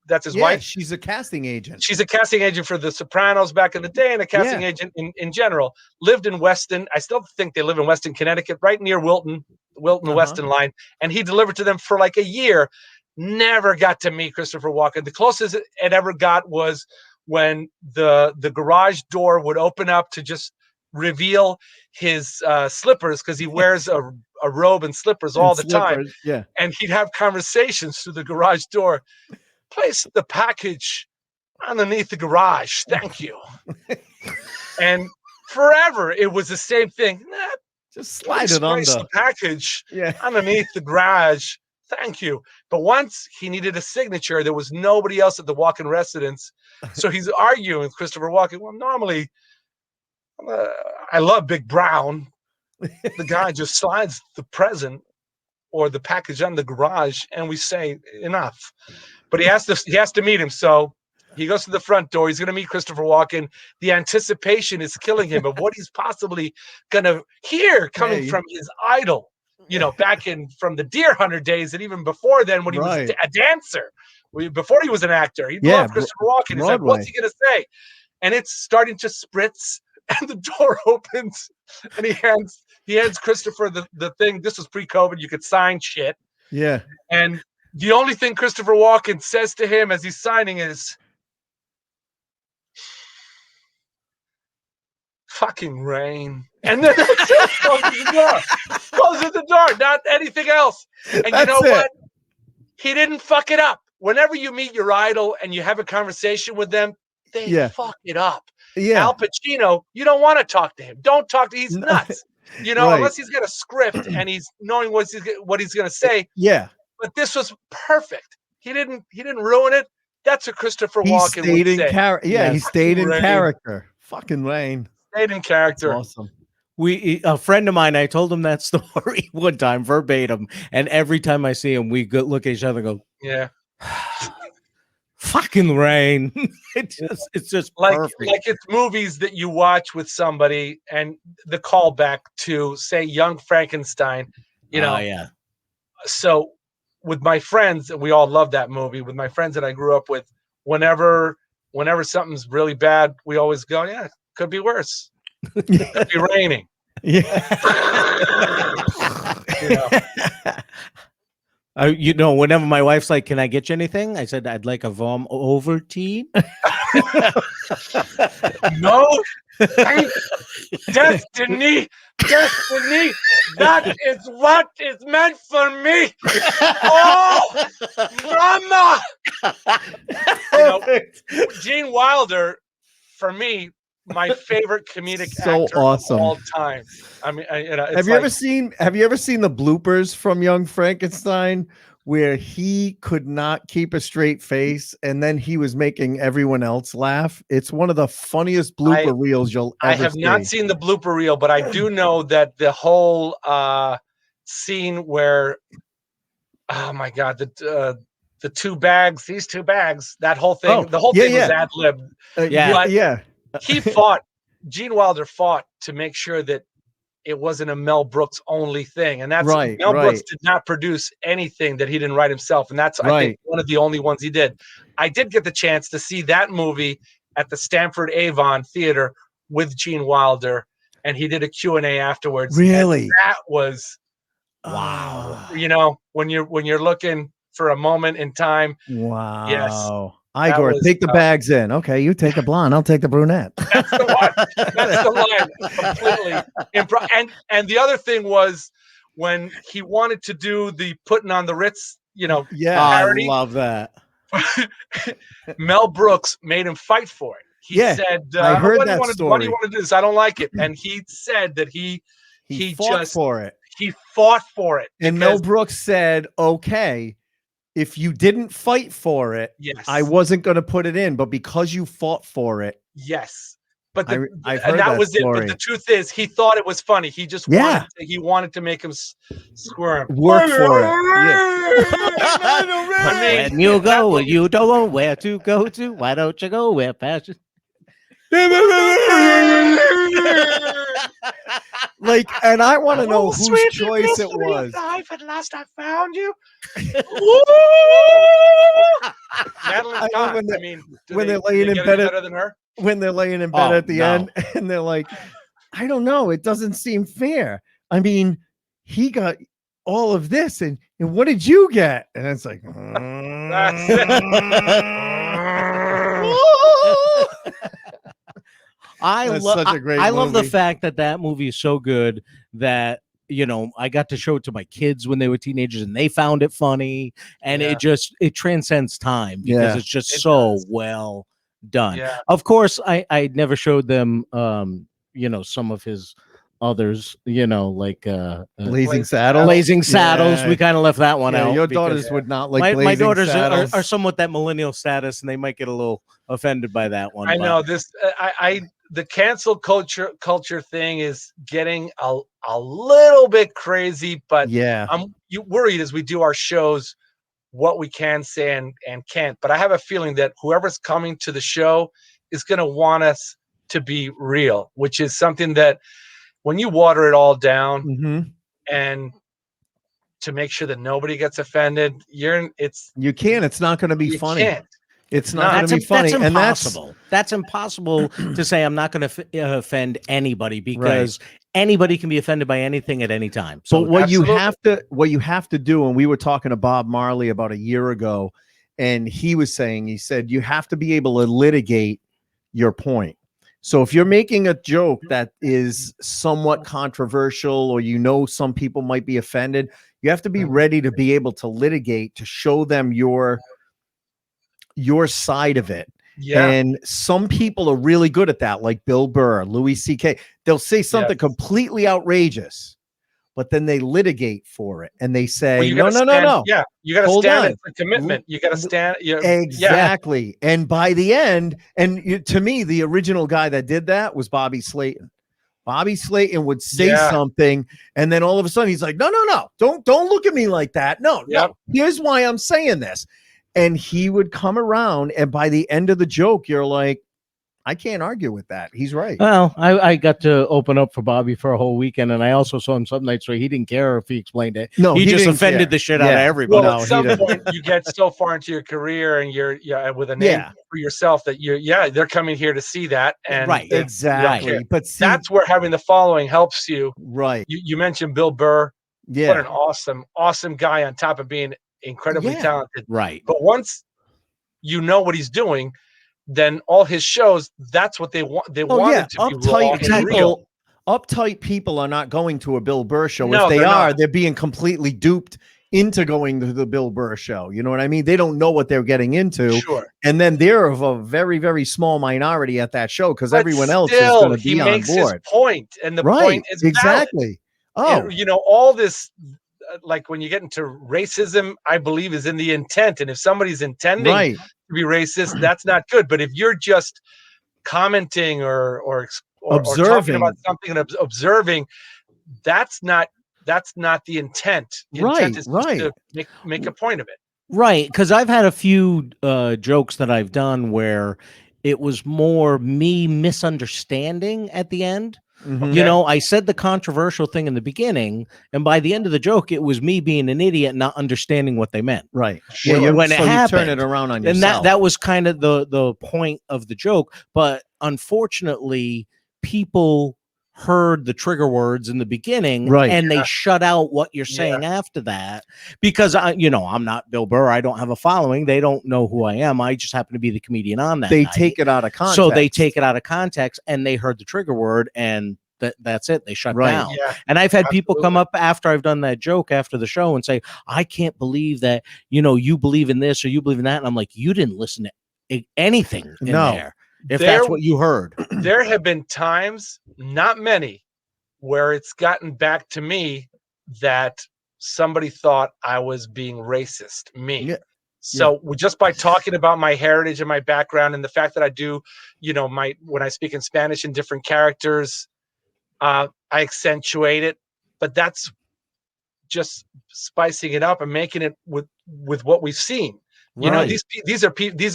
that's his wife. She's a casting agent. She's a casting agent for The Sopranos back in the day, and a casting agent in general. Lived in Weston. I still think they live in Weston, Connecticut, right near Wilton, Weston line. And he delivered to them for like a year. Never got to meet Christopher Walken. The closest it ever got was when the garage door would open up to just reveal his slippers, because he wears a robe and slippers all the time. Yeah. And he'd have conversations through the garage door. Place the package underneath the garage. Thank you. And forever it was the same thing. Just slide it under the package underneath the garage. Thank you. But once he needed a signature, there was nobody else at the Walken residence. So he's arguing with Christopher Walken. Well, normally I love Big Brown. The guy just slides the present or the package on the garage, and we say enough. But he has to meet him. So he goes to the front door. He's going to meet Christopher Walken. The anticipation is killing him of what he's possibly going to hear coming from his idol. Back from the Deer Hunter days, and even before then, when he was a dancer, before he was an actor, he loved Christopher Walken. He's like, what's he going to say? And it's starting to spritz, and the door opens, and he hands Christopher the thing. This was pre-COVID. You could sign shit. Yeah. And the only thing Christopher Walken says to him as he's signing is, fucking rain. And then closes the door, not anything else. And you know what? He didn't fuck it up. Whenever you meet your idol and you have a conversation with them, they fuck it up. Yeah. Al Pacino, you don't want to talk to him. Don't talk to him. He's nuts. Unless he's got a script and he's knowing what he's going to say. Yeah. But this was perfect. He didn't ruin it. That's a Christopher Walken stayed would in say. he stayed in character. Fucking rain. Stayed in character. That's awesome. A friend of mine, I told him that story one time verbatim, and every time I see him, we look at each other and go, yeah. Fucking rain. It's just perfect. Like it's movies that you watch with somebody, and the callback to, say, Young Frankenstein, yeah. So with my friends, we all love that movie. With my friends that I grew up with, whenever something's really bad, we always go, yeah, could be worse. It could be raining. Yeah. Whenever my wife's like, "Can I get you anything?" I said, "I'd like a vom Ovaltine." No, destiny, that is what is meant for me. Oh, mama. Gene Wilder, for me, my favorite comedic actor of all time. I mean, have you ever seen the bloopers from Young Frankenstein where he could not keep a straight face and then he was making everyone else laugh? It's one of the funniest blooper reels you'll ever see. I have not seen the blooper reel, but I do know that the whole scene where, oh my God, these two bags, that whole thing, the whole thing was ad lib. Gene Wilder fought to make sure that it wasn't a Mel Brooks only thing. And that's Mel Brooks did not produce anything that he didn't write himself. And that's, I think, one of the only ones he did. I did get the chance to see that movie at the Stanford Avon Theater with Gene Wilder, and he did a Q&A afterwards. Really? And that was, wow. When you're looking for a moment in time. Wow. Yes. Igor, take the bags in. Okay, you take the blonde. I'll take the brunette. That's the one. That's the line. Completely and the other thing was when he wanted to do the putting on the Ritz, parody. I love that. Mel Brooks made him fight for it. He said, I heard that story. What do you want to do this? I don't like it. And he said that he fought for it. He fought for it. And Mel Brooks said, okay, if you didn't fight for it, I wasn't going to put it in, but because you fought for it. Yes. But I've heard that was story. it. But the truth is, he thought it was funny. He just wanted to make him squirm. Work for it. When you go, you don't know where to go to. Why don't you go where passion? And I want to know whose choice it was. Life, at last I found you. Madeline Kahn. When they're laying in bed better than her. When they're laying in bed at the end, and they're like, I don't know, it doesn't seem fair. I mean, he got all of this, and what did you get? And it's like, That's it. I love the fact that movie is so good that I got to show it to my kids when they were teenagers and they found it funny, and it transcends time because it's just so well done. Of course, I never showed them some of his others, like Blazing Saddles. We kind of left that one out. Your daughters would not like my daughters are somewhat that millennial status, and they might get a little offended by that one. I know this. The cancel culture thing is getting a little bit crazy, but I'm worried as we do our shows what we can say and can't. But I have a feeling that whoever's coming to the show is going to want us to be real, which is something that when you water it all down and to make sure that nobody gets offended, it's not going to be funny. Can't. It's not going to be funny. That's impossible. That's impossible to say. I'm not going to offend anybody because anybody can be offended by anything at any time. So but what you have to do, and we were talking to Bob Marley about a year ago, and he said, you have to be able to litigate your point. So if you're making a joke that is somewhat controversial, or some people might be offended, you have to be ready to be able to litigate, to show them your side of it. And some people are really good at that, like Bill Burr, Louis C.K. They'll say something completely outrageous, but then they litigate for it and they say, no. Yeah, you got to stand in for commitment. You got to stand. Exactly. Yeah. And by the end, to me, the original guy that did that was Bobby Slayton. Bobby Slayton would say something, and then all of a sudden he's like, no, don't look at me like that. No, here's why I'm saying this. And he would come around, and by the end of the joke, you're like, I can't argue with that. He's right. Well, I got to open up for Bobby for a whole weekend, and I also saw him some nights where he didn't care if he explained it. No, he just offended the shit out of everybody. Well, at some point, you get so far into your career, and you're with a name for yourself that they're coming here to see that. And exactly. But that's where having the following helps you. Right. You mentioned Bill Burr. What an awesome guy on top of being incredibly Yeah. talented. Right. But once you know what he's doing, then all his shows, that's what they want. They wanted to be raw and real. Uptight people are not going to a Bill Burr show. No, if they they're are, not. they're being completely duped into going to the Bill Burr show. You know what I mean? They don't know what they're getting into. Sure. And then they're of a very, very small minority at that show because But everyone else is still, going to he be on makes his board. point, and the Right. point is valid. Exactly. Oh, And, all this, like when you get into racism, I believe is in the intent. And if somebody's intending right. to be racist, that's not good. But if you're just commenting or talking about something and observing, that's not the intent. The intent is just to make a point of it. Right, because I've had a few jokes that I've done where it was more me misunderstanding at the end. Mhm. You know, I said the controversial thing in the beginning, and by the end of the joke, it was me being an idiot, not understanding what they meant. Right. Sure. Yeah, When it you happened, turn it around on yourself. and that was kind of the point of the joke. But unfortunately, people heard the trigger words in the beginning, Right. and they shut out what you're saying after that, because I'm not Bill Burr. I don't have a following. They don't know who I am. I just happen to be the comedian on that They night. take it out of context. So they take it out of context, and they heard the trigger word, and that's it. They shut down. Yeah, and I've had people come absolutely. up after I've done that joke after the show and say, I can't believe that, you believe in this or you believe in that. And I'm like, you didn't listen to anything in there. If that's what you heard. There have been times, not many, where it's gotten back to me that somebody thought I was being racist. Me. Yeah. So just by talking about my heritage and my background and the fact that I do, when I speak in Spanish in different characters, I accentuate it, but that's just spicing it up and making it with what we've seen. Right. These are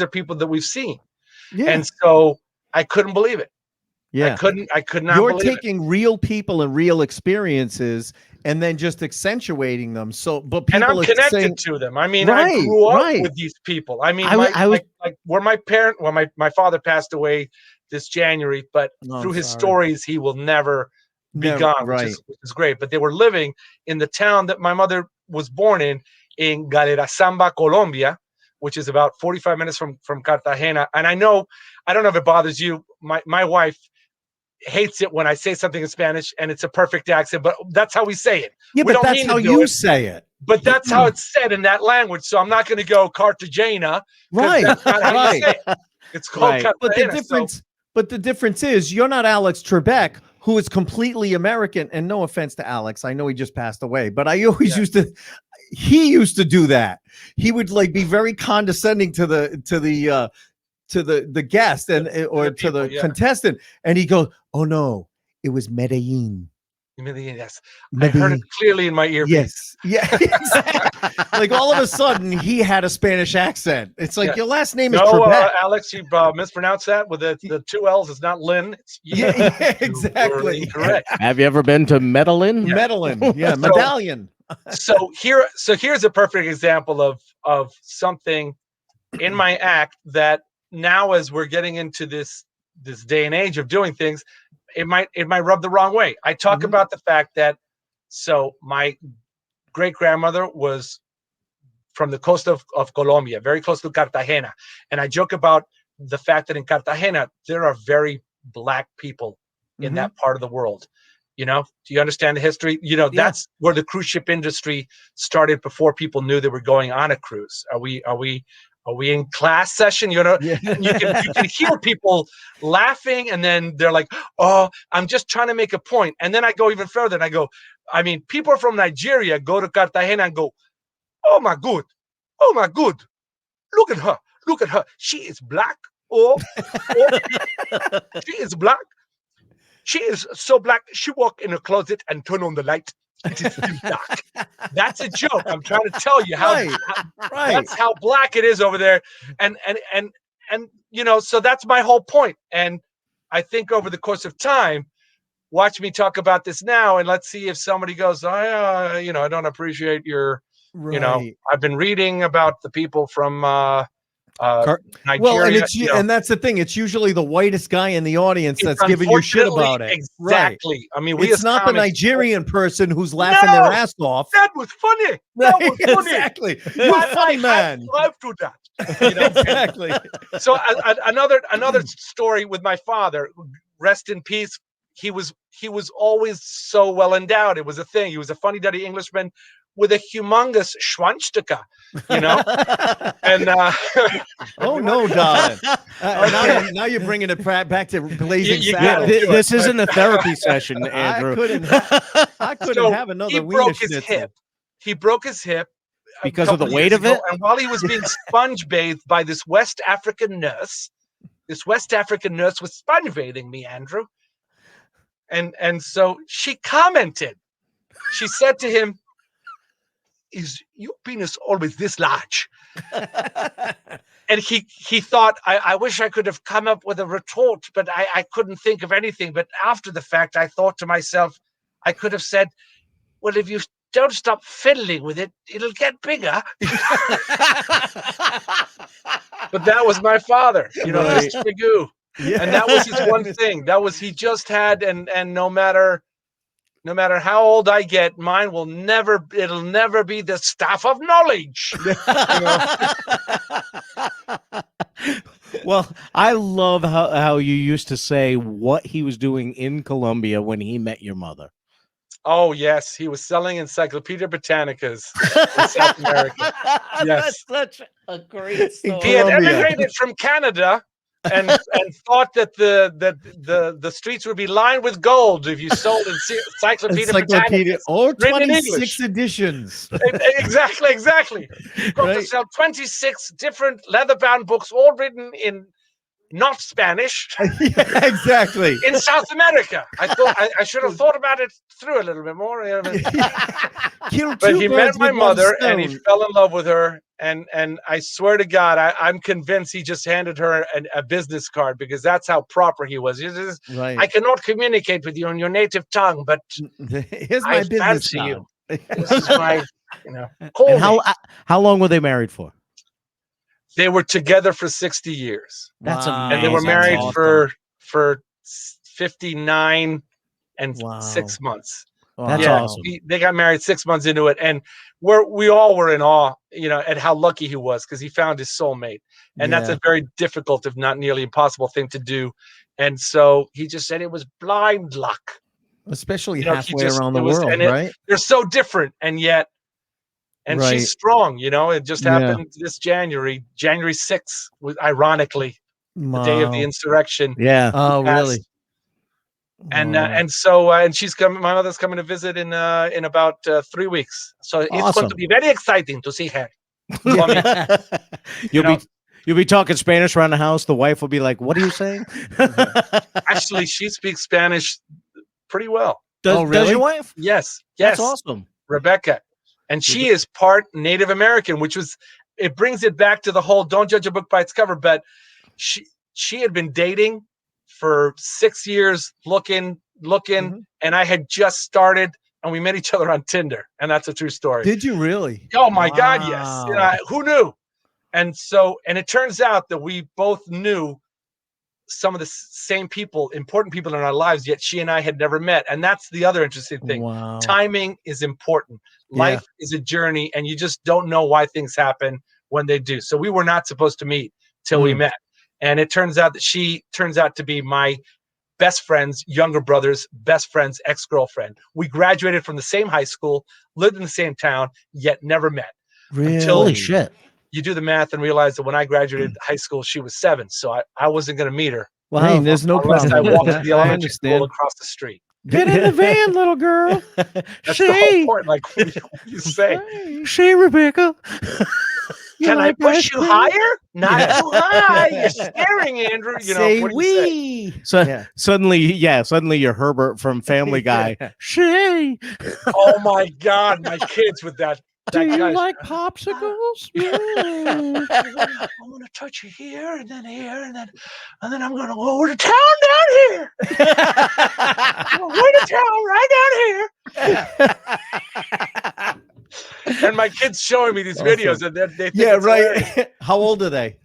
people that we've seen. Yeah. And so I couldn't believe it. Yeah. I could not You're believe taking real people and real experiences and then just accentuating them. So, but people and I'm are connected saying, to them. I mean, I grew up with these people. I mean, my father passed away this January, but through his stories, he will never be gone, which is great. But they were living in the town that my mother was born in Galera Samba, Colombia, which is about 45 minutes from Cartagena. And I don't know if it bothers you. My wife hates it when I say something in Spanish and it's a perfect accent, but that's how we say it. Yeah, we but don't that's mean how to do you it, say it. but that's how it's said in that language. So I'm not going to go Cartagena. Right. That's not how you say it. It's called Cartagena. But the difference is you're not Alex Trebek, who is completely American. And no offense to Alex, I know he just passed away, but I always he used to do that. He would be very condescending to the guest to the contestant, and he goes, "Oh no, it was Medellin." Yes, I heard it clearly in my earpiece. Yes, yeah, exactly. All of a sudden, he had a Spanish accent. It's like your last name is Trebek. Alex, you mispronounced that with the two L's. It's not Lynn. It's yeah, exactly. Correct. Have you ever been to Medellin? Yeah. Medellin, yeah, medallion. So here's a perfect example of something in my act that now, as we're getting into this day and age of doing things, it might rub the wrong way. I talk about the fact that my great grandmother was from the coast of Colombia, very close to Cartagena, and I joke about the fact that in Cartagena there are very black people in that part of the world. Do you understand the history? That's where the cruise ship industry started before people knew they were going on a cruise. Are we in class session? You can hear people laughing, and then they're like, "Oh, I'm just trying to make a point." And then I go even further, and I go, I mean, people from Nigeria go to Cartagena and go, "Oh my good, look at her, she is black. Oh, she is black. She is so black. She walk in a closet and turn on the light. It is still dark." That's a joke. I'm trying to tell you how that's how black it is over there. And so that's my whole point. And I think over the course of time, watch me talk about this now, and let's see if somebody goes, I don't appreciate your, I've been reading about the people from Nigeria. Well, and and that's the thing. It's usually the whitest guy in the audience that's giving you shit about it. Exactly. Right. I mean, it's not the Nigerian person who's laughing their ass off. That was funny. That was funny. Exactly. You're a funny man. I've to that. You know? Exactly. So another story with my father. Rest in peace. He was always so well endowed. It was a thing. He was a funny-duddy Englishman with a humongous schwanzstücke, you know. And oh no, darling. Now you're bringing it back to Blazing Saddles. This isn't a therapy session, Andrew. I couldn't have another. He broke his hip. He broke his hip because of the weight of it. And while he was being sponge bathed by this West African nurse was sponge bathing me, Andrew. And so she commented. She said to him, "Is your penis always this large?" And he thought, I wish I could have come up with a retort, but I couldn't think of anything. But after the fact, I thought to myself, I could have said, well, if you don't stop fiddling with it, it'll get bigger. But that was my father, you know, right. Mr. Magoo. Yeah. And that was his one thing. He just had, and no matter how old I get, it'll never be the staff of knowledge. You know? Well, I love how you used to say what he was doing in Colombia when he met your mother. Oh, yes. He was selling Encyclopedia Britannicas in South America. Yes. That's such a great story. He had emigrated from Canada and thought that the streets would be lined with gold if you sold Encyclopedia Britannicas. All 26 editions. Exactly. He got to sell 26 different leather-bound books, all written in not Spanish. Yeah, exactly. In South America. I thought I should have thought about it through a little bit more. But he met my mother and he fell in love with her. And I swear to God, I'm convinced he just handed her a business card because that's how proper he was. I cannot communicate with you in your native tongue, but here's my business card. This is my, And how long were they married for? They were together for 60 years. That's amazing. And they were married for 59 and 6 months. That's awesome. They got married 6 months into it, and we all were in awe, at how lucky he was because he found his soulmate, and that's a very difficult, if not nearly impossible, thing to do. And so he just said it was blind luck, especially halfway around the world, right? They're so different, and yet. And she's strong, it just happened this January 6th, ironically, the day of the insurrection. Yeah. Oh, really? And so she's coming. My mother's coming to visit in about 3 weeks. So it's going to be very exciting to see her. You'll be talking Spanish around the house. The wife will be like, "What are you saying?" Actually, she speaks Spanish pretty well. Does your wife? Yes. That's awesome, Rebecca. And she is part Native American, it brings it back to the whole don't judge a book by its cover. But she had been dating for 6 years, looking, and I had just started, and we met each other on Tinder, and that's a true story. Did you really? Oh my God, yes. Who knew? And it turns out that we both knew some of the same people, important people in our lives, yet she and I had never met. And that's the other interesting thing. Wow. Timing is important. Life is a journey, and you just don't know why things happen when they do. So we were not supposed to meet till we met. And it turns out that she turns out to be my best friend's younger brother's best friend's ex-girlfriend. We graduated from the same high school, lived in the same town, yet never met. Really? Holy shit. You do the math and realize that when I graduated high school, she was 7. So I wasn't going to meet her. Well, hey, there's no problem. I walked to the elementary school across the street. Get in the van, little girl. That's the whole point. Like, what do you say? Shay, Rebecca. Can I push you higher? Not too high. You're scaring, Andrew. Say we. So suddenly you're Herbert from Family Guy. Shay. Oh my God, my kids with that. Do you like popsicles? Yeah. I'm gonna touch you here, and then I'm gonna go over to town down here. Way to town, right down here. And my kids showing me these videos, and they think right. How old are they?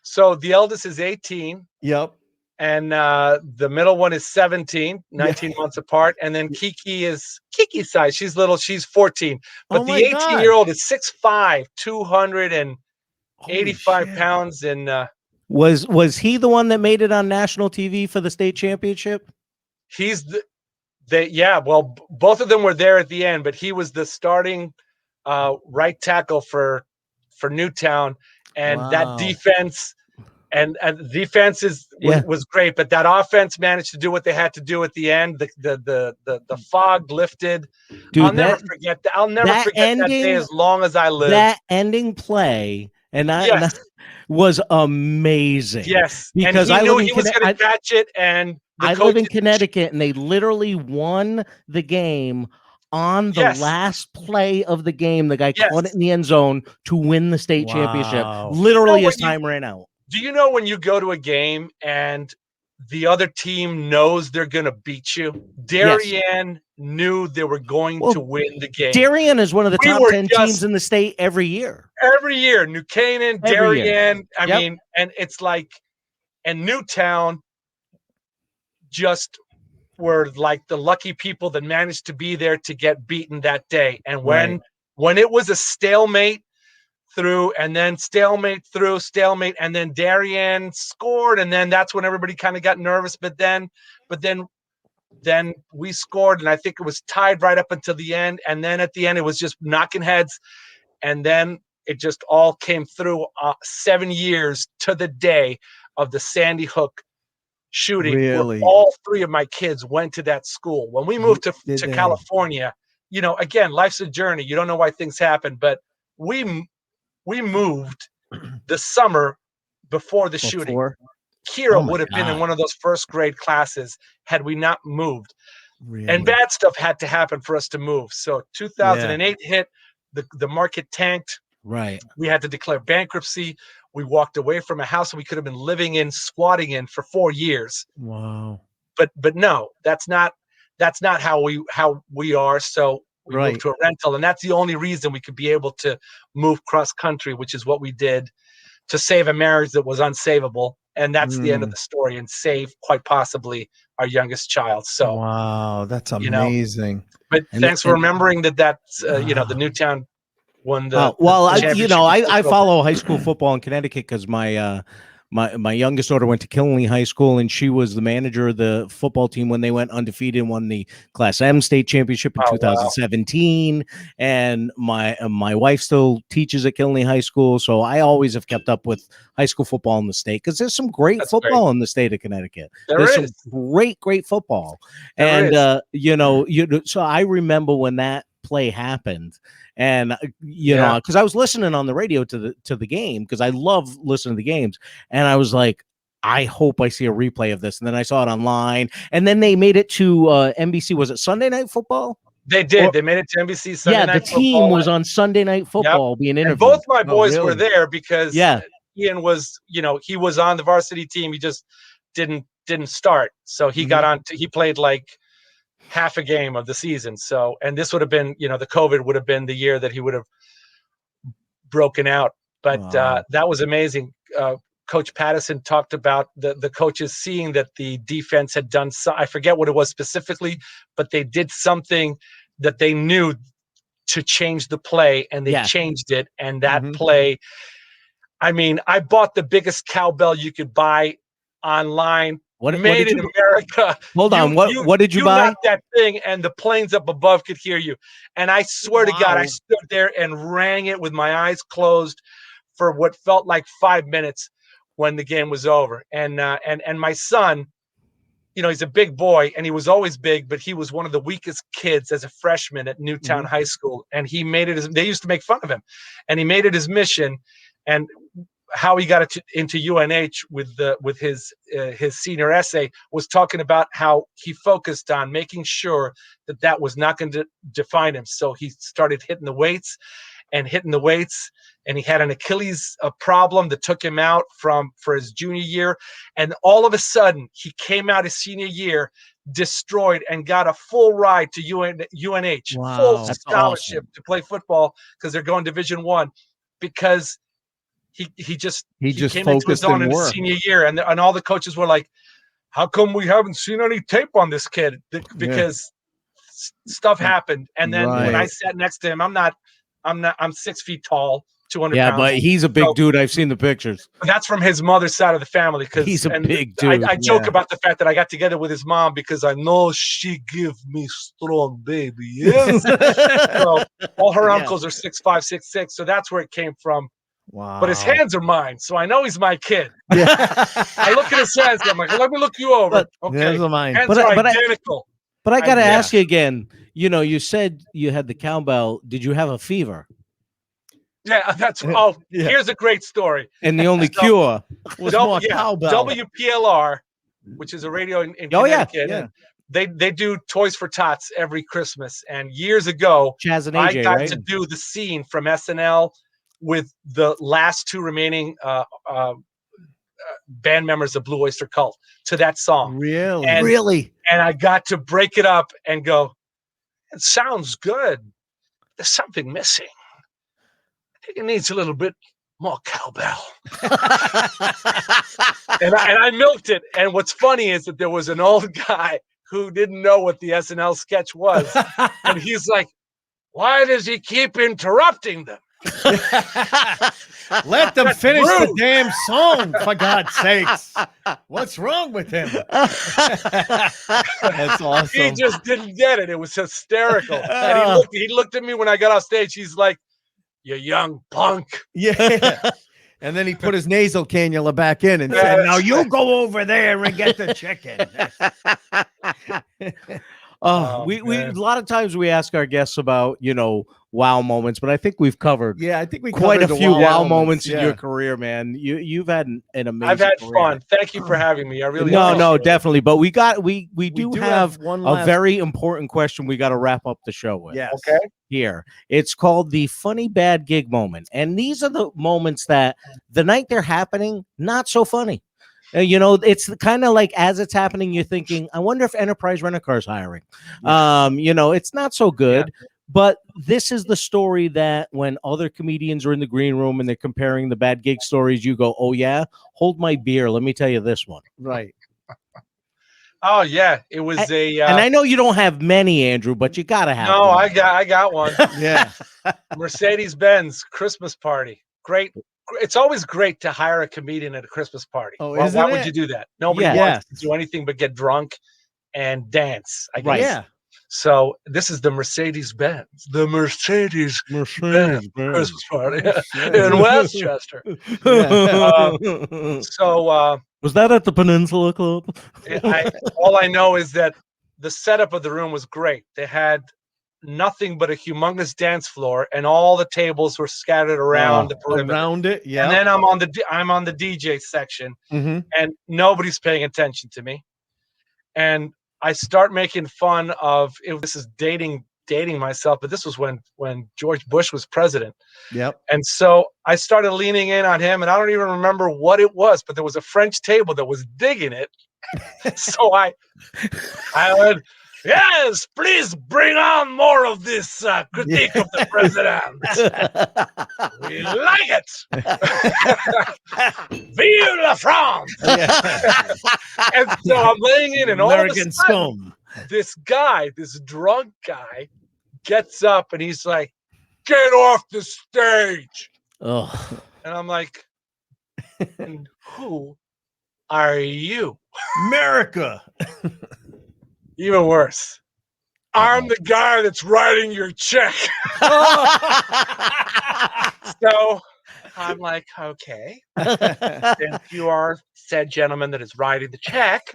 So the eldest is 18. Yep. And the middle one is 17, 19 months apart. And then Kiki's size. She's little. She's 14. But Oh the my God. 18-year-old is 6'5", 285 shit. pounds. And was he the one that made it on national TV for the state championship? he's well, both of them were there at the end, but he was the starting right tackle for Newtown. And that defense and defense was great, but that offense managed to do what they had to do at the end. The fog lifted. Dude, I'll never forget that. I'll never forget that day as long as I live. That ending play and was amazing. Yes, because and he I knew he was going to catch it. And I live in Connecticut, and they literally won the game on the last play of the game. The guy caught it in the end zone to win the state championship. Literally, as time ran out. Do you know when you go to a game and the other team knows they're going to beat you? Darien knew they were going to win the game. Darien is one of the top 10 teams in the state every year. Every year. New Canaan, Darien. I mean, and it's like, and Newtown just were like the lucky people that managed to be there to get beaten that day. And when it was a stalemate, and then stalemate, and then Darien scored, and then that's when everybody kind of got nervous. But then we scored, and I think it was tied right up until the end. And then at the end, it was just knocking heads, and then it just all came through. 7 years to the day of the Sandy Hook shooting. Really? All three of my kids went to that school. When we moved to California, again, life's a journey. You don't know why things happen, but we moved the summer before the shooting. Kira would have been in one of those first grade classes had we not moved. Really? And bad stuff had to happen for us to move. So 2008 hit, the market tanked. Right. We had to declare bankruptcy. We walked away from a house we could have been squatting in for 4 years. Wow. But no, that's not how we are. So we moved to a rental, and that's the only reason we could be able to move cross country, which is what we did to save a marriage that was unsavable. And that's the end of the story, and save quite possibly our youngest child. So wow, that's amazing. But thanks for remembering that's the Newtown won the. I follow high school football in Connecticut because my youngest daughter went to Killenly High School, and she was the manager of the football team when they went undefeated and won the Class M state championship in 2017. Wow. And my wife still teaches at Killenly High School, so I always have kept up with high school football in the state because there's some great football in the state of Connecticut. There's some great football, so I remember when that play happened. And because I was listening on the radio to the game, because I love listening to the games, and I was like, I hope I see a replay of this. And then I saw it online, and then they made it to NBC. Was it Sunday Night Football? They did. They made it to NBC Sunday Night Football. The team was on Sunday Night Football being interviewed. And both my boys were there because Ian was, he was on the varsity team. He just didn't start, so he got on. He played like half a game of the season. So, and this would have been, the COVID would have been the year that he would have broken out. But that was amazing. Coach Patterson talked about the coaches seeing that the defense had done. I forget what it was specifically, but they did something that they knew to change the play, and they changed it. And that play, I mean, I bought the biggest cowbell you could buy online. Made in America. Hold on. What did you buy? Knocked that thing, and the planes up above could hear you. And I swear to God, I stood there and rang it with my eyes closed for what felt like 5 minutes when the game was over. And my son, he's a big boy, and he was always big, but he was one of the weakest kids as a freshman at Newtown High School. And he made it they used to make fun of him, and he made it his mission. And how he got into UNH with his senior essay was talking about how he focused on making sure that was not going to define him. So he started hitting the weights, and he had an Achilles problem that took him out for his junior year. And all of a sudden he came out his senior year destroyed and got a full ride to UNH, full scholarship to play football because they're going Division I, because He just just came into his focused own and in his worked. senior year, and all the coaches were like, "How come we haven't seen any tape on this kid?" Because stuff happened, and then when I sat next to him, I'm 6 feet tall, 200 Yeah, pounds. but he's a big So- dude. I've seen the pictures. But that's from his mother's side of the family. He's a big dude. I joke about the fact that I got together with his mom because I know she give me strong baby. Yes. So all her uncles are 6'5", 6'6", so that's where it came from. Wow. But his hands are mine, so I know he's my kid. I look at his hands. I'm like, let me look you over. Okay, Hands are mine. hands are identical. But I got to Yeah. ask you again. You know, you said you had the cowbell. Did you have a fever? Yeah, here's a great story. And the only cure was more cowbell. WPLR, which is a radio in Connecticut. Yeah. They do Toys for Tots every Christmas. And years ago, Chaz and I AJ, got right? to do the scene from SNL with the last two remaining band members of Blue Oyster Cult to that song. Really? And I got to break it up and go, it sounds good. There's something missing. I think it needs a little bit more cowbell. and I milked it. And what's funny is that there was an old guy who didn't know what the SNL sketch was. And he's like, why does he keep interrupting them? Let them finish the rude. damn song, for God's sakes. What's wrong with him? That's awesome. He just didn't get it. It was hysterical. And he looked at me when I got off stage. He's like, you young punk. Yeah. And then he put his nasal cannula back in and said, now you go over there and get the chicken. We a lot of times we ask our guests about, you know, wow moments, but I think we've covered I think we quite a covered the few wow moments in yeah. your career, man. You've had an amazing I've had career. fun. Thank you for having me. I really No, appreciate it. definitely. But we do have one a last very important question we got to wrap up the show with. Yes. Okay. Here. It's called the funny bad gig moment. And these are the moments that the night they're happening, not so funny. You know, it's kind of like as it's happening, you're thinking, I wonder if Enterprise Rent-A-Car is hiring. You know, it's not so good. Yeah. But this is the story that when other comedians are in the green room and they're comparing the bad gig stories, you go, oh, yeah, hold my beer. Let me tell you this one. Right. Oh, yeah. It was and I know you don't have many, Andrew, but you got to have No, one. I got one. Yeah. Mercedes-Benz Christmas party. Great. It's always great to hire a comedian at a Christmas party. Oh, why would you do that? Nobody wants to do anything but get drunk and dance. I guess. Right. Yeah. So this is the Mercedes-Benz, Mercedes Christmas party in Westchester. So was that at the Peninsula Club? all I know is that the setup of the room was great. They had nothing but a humongous dance floor, and all the tables were scattered around the perimeter. Around it, yeah. And then I'm on the DJ section, and nobody's paying attention to me. And I start making fun of this is dating myself, but this was when George Bush was president. Yep. And so I started leaning in on him, and I don't even remember what it was, but there was a French table that was digging it. So I went, yes, please bring on more of this critique of the president. We like it. Vive la France. And so I'm laying in, and all of a sudden, this drunk guy, gets up and he's like, get off the stage. Oh. And I'm like, and who are you? America. Even worse. I'm the guy that's writing your check. So I'm like, okay. If you are said gentleman that is writing the check,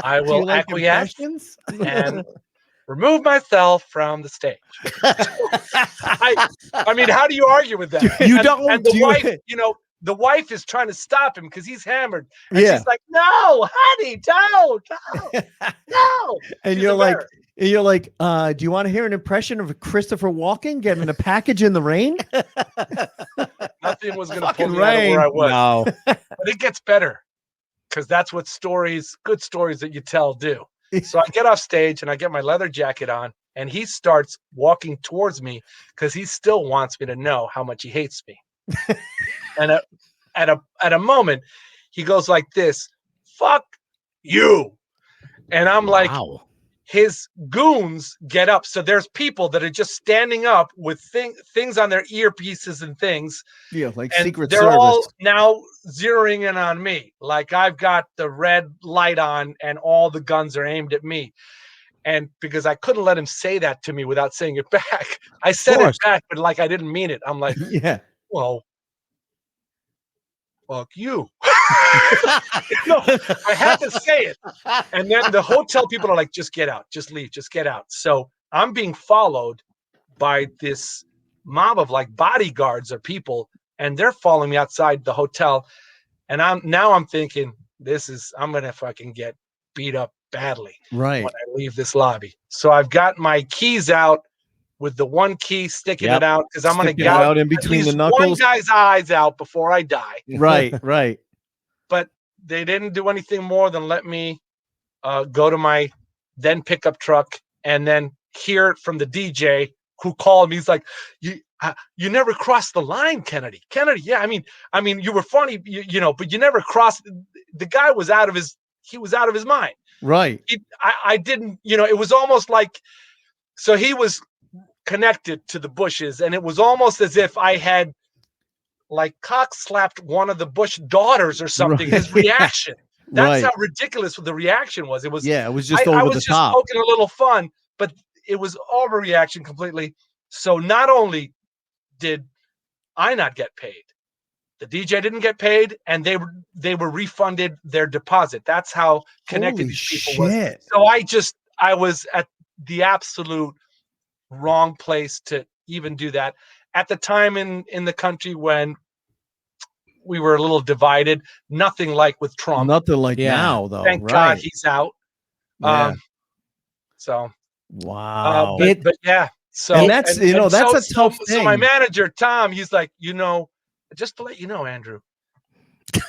I will acquiesce and remove myself from the stage. I mean, how do you argue with that? You don't. And the wife, the wife is trying to stop him because he's hammered. And she's like, no, honey, don't. No. And you're like, do you want to hear an impression of Christopher Walken getting a package in the rain? Nothing was going to pull me out of where I was. No. But it gets better because that's what good stories that you tell do. So I get off stage and I get my leather jacket on, and he starts walking towards me because he still wants me to know how much he hates me. And at a moment, he goes like this, "Fuck you," and I'm like, Wow. his goons get up. So there's people that are just standing up with things on their earpieces and things. Yeah, like And Secret they're Service. all now zeroing in on me. Like I've got the red light on and all the guns are aimed at me. And because I couldn't let him say that to me without saying it back, I said it back, but like I didn't mean it. I'm like, Yeah. well, fuck you. No, I had to say it. And then the hotel people are like, just get out, just leave, just get out. So I'm being followed by this mob of like bodyguards or people, and they're following me outside the hotel. And I'm thinking, I'm gonna fucking get beat up badly Right. when I leave this lobby. So I've got my keys out with the one key sticking it out because I'm gonna Sticking it get out in between the one knuckles. guy's eyes out before I die. Right, right. But they didn't do anything more than let me go to my then pickup truck and then hear it from the DJ who called me. He's like, you never crossed the line, Kennedy. Yeah, I mean, you were funny, you know, but you never crossed. The guy was out of his mind. Right. I didn't, you know, it was almost like, so he was connected to the Bushes, and it was almost as if I had like cock slapped one of the Bush daughters or something. Right. His reaction. That's Right. how ridiculous the reaction was. It was, Yeah, it was just I over was the just top. poking a little fun, but it was overreaction completely. So not only did I not get paid, the DJ didn't get paid, and they were refunded their deposit. That's how connected Holy these people was. shit. So I was at the absolute wrong place to even do that at the time in the country when we were a little divided. Nothing like with Trump. Nothing like now, though. Thank right. God he's out. Yeah. So Wow. but yeah. So And that's, you know, that's a tough So my thing. manager Tom, he's like, you know, just to let you know, Andrew,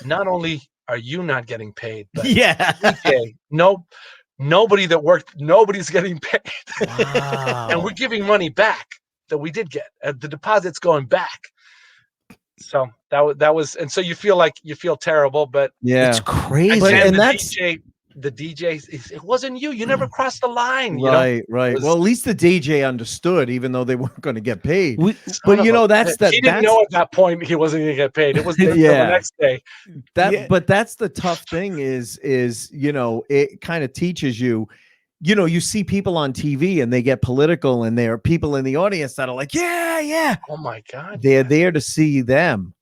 not only are you not getting paid, but Yeah. DJ, nobody that worked, nobody's getting paid. Wow. And we're giving money back that we did get. The deposit's going back. So that was, and so you feel terrible, but Yeah. It's crazy. But- and and the DJ, it wasn't you. You never crossed the line. You know? Right, right. was- Well, at least the DJ understood, even though they weren't going to get paid. We- But you know, that's the he didn't know at that point he wasn't going to get paid. It was the Yeah. next day. But that's the tough thing is, you know, it kind of teaches you, you know, you see people on TV and they get political and there are people in the audience that are like, yeah. Oh my God. They're there to see them.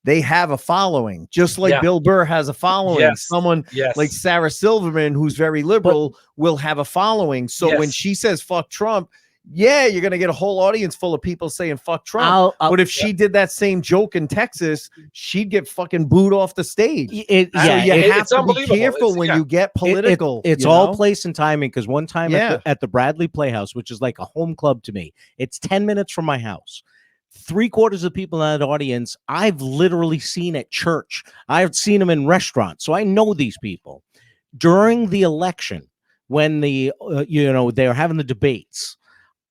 They have a following, just like Yeah. Bill Burr has a following. Yes. Someone Yes. like Sarah Silverman, who's very liberal, will have a following. So when Yes. she says fuck Trump, yeah, you're going to get a whole audience full of people saying fuck Trump. But if she did that same joke in Texas, she'd get fucking booed off the stage. So you have it's to be unbelievable. careful when you get political. It's you all know? place and timing. Because one time at the Bradley Playhouse, which is like a home club to me, it's 10 minutes from my house. 3/4 of the people in that audience I've literally seen at church. I've seen them in restaurants, so I know these people. During the election, when they were having the debates,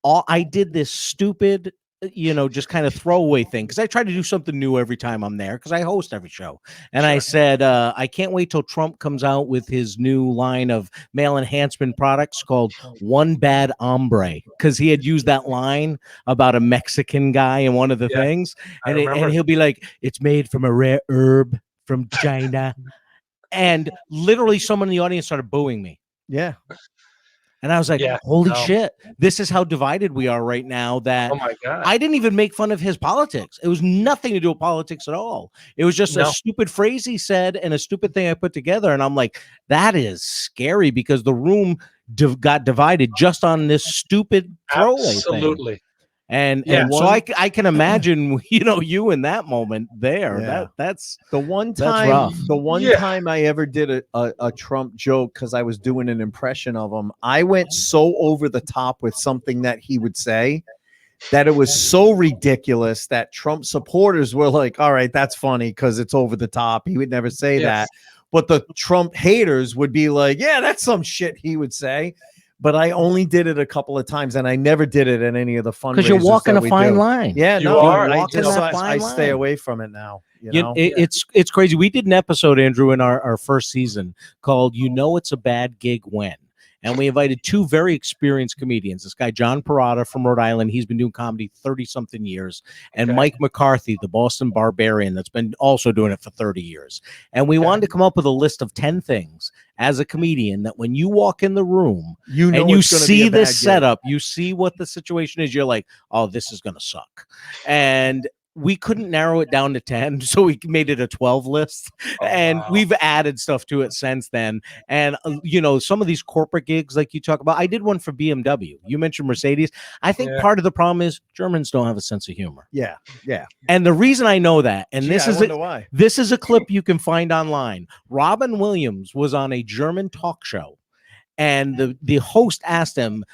I did this stupid, just kind of throwaway thing, because I try to do something new every time I'm there, because I host every show. And I said, I can't wait till Trump comes out with his new line of male enhancement products called One Bad Hombre, because he had used that line about a Mexican guy in one of the things. And he'll be like, it's made from a rare herb from China. And literally someone in the audience started booing me. Yeah. And I was like, holy shit, this is how divided we are right now, that Oh my God. I didn't even make fun of his politics. It was nothing to do with politics at all. It was just a stupid phrase he said and a stupid thing I put together. And I'm like, that is scary, because the room got divided just on this stupid throwaway Absolutely. thing. And so I can imagine, you in that moment there. Yeah. That's the one that's time. rough. The one time I ever did a Trump joke, because I was doing an impression of him. I went so over the top with something that he would say that it was so ridiculous that Trump supporters were like, "All right, that's funny because it's over the top. He would never say that." But the Trump haters would be like, "Yeah, that's some shit he would say." but I only did it a couple of times, and I never did it at any of the fundraisers. Because you're walking that a we fine do. line. Yeah, You no, are. I Walking just that fine I stay line. away from it now. You know? It's crazy. We did an episode, Andrew, in our first season called "You Know It's a Bad Gig When." And we invited two very experienced comedians. This guy, John Parada from Rhode Island. He's been doing comedy 30-something years. And Okay. Mike McCarthy, the Boston Barbarian, that's been also doing it for 30 years. And we wanted to come up with a list of 10 things as a comedian that when you walk in the room You know and you it's gonna be see a bad this gig. setup, you see what the situation is, you're like, oh, this is going to suck. And we couldn't narrow it down to 10, so we made it a 12 list. And wow. we've added stuff to it since then. And, some of these corporate gigs like you talk about, I did one for BMW. You mentioned Mercedes. I think part of the problem is Germans don't have a sense of humor. Yeah. And the reason I know that, and I wonder why. this is a clip you can find online. Robin Williams was on a German talk show, and the host asked him,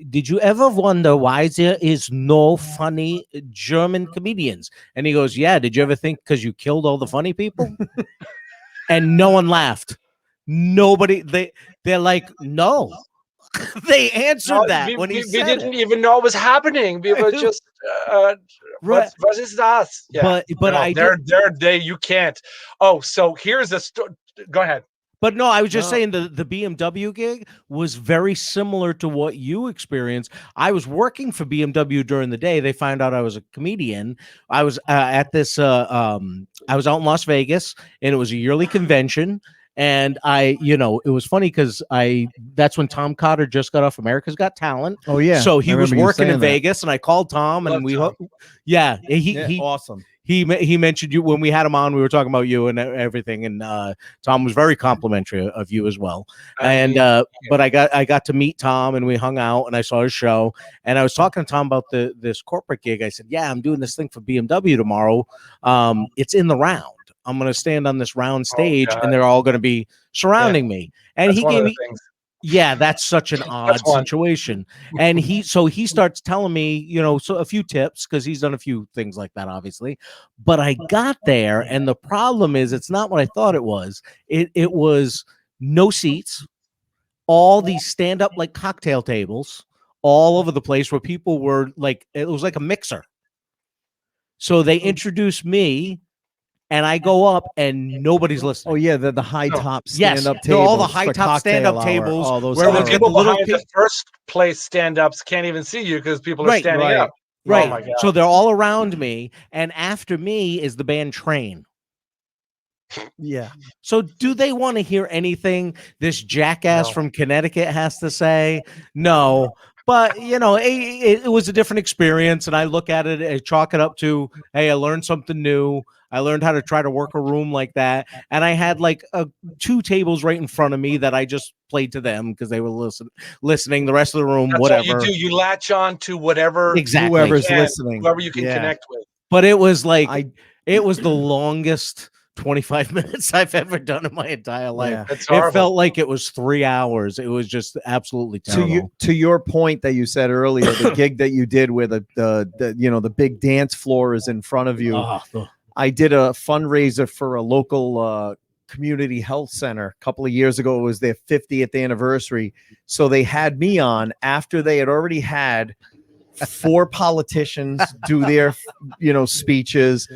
did you ever wonder why there is no funny German comedians? And he goes, yeah. Did you ever think because you killed all the funny people? And no one laughed. Nobody. They're like, no. They answered that when he said didn't even know it was happening. We were just what is that? Yeah. But no, you can't. Oh, so here's a story. Go ahead. But no, I was just saying the BMW gig was very similar to what you experienced. I was working for BMW during the day. They found out I was a comedian. I was at this. I was out in Las Vegas, and it was a yearly convention. And it was funny because that's when Tom Cotter just got off America's Got Talent. Oh yeah. So he was working in that. Vegas, and I called Tom, and he awesome. He mentioned you when we had him on. We were talking about you and everything, and Tom was very complimentary of you as well. But I got to meet Tom, and we hung out, and I saw his show, and I was talking to Tom about this corporate gig. I said, "Yeah, I'm doing this thing for BMW tomorrow. It's in the round. I'm going to stand on this round stage, and they're all going to be surrounding me." And That's he gave me. Yeah, that's such an odd situation. And he starts telling me, so a few tips, because he's done a few things like that, obviously. But I got there, and the problem is it's not what I thought it was. It was no seats, all these stand-up like cocktail tables all over the place where people were like, it was like a mixer. So they introduced me. And I go up, and nobody's listening. Oh yeah, the high top stand-up tables. All the high top stand-up tables. All those where the people behind the first place stand-ups can't even see you because people are standing up. Right. Oh my God. So they're all around me, and after me is the band Train. Yeah. So do they want to hear anything this jackass from Connecticut has to say? No. But, it was a different experience, and I look at it and chalk it up to, hey, I learned something new. I learned how to try to work a room like that. And I had like 2 tables right in front of me that I just played to them because they were listening. The rest of the room, That's whatever. What you do. You latch on to whatever. Exactly. Whoever's listening. Whoever you can connect with. But it was like, it was the longest 25 minutes I've ever done in my entire life. Yeah. It felt like it was 3 hours. It was just absolutely terrible. To your point that you said earlier, the gig that you did where the big dance floor is in front of you. I did a fundraiser for a local community health center a couple of years ago. It was their 50th anniversary. So they had me on after they had already had 4 politicians do their speeches.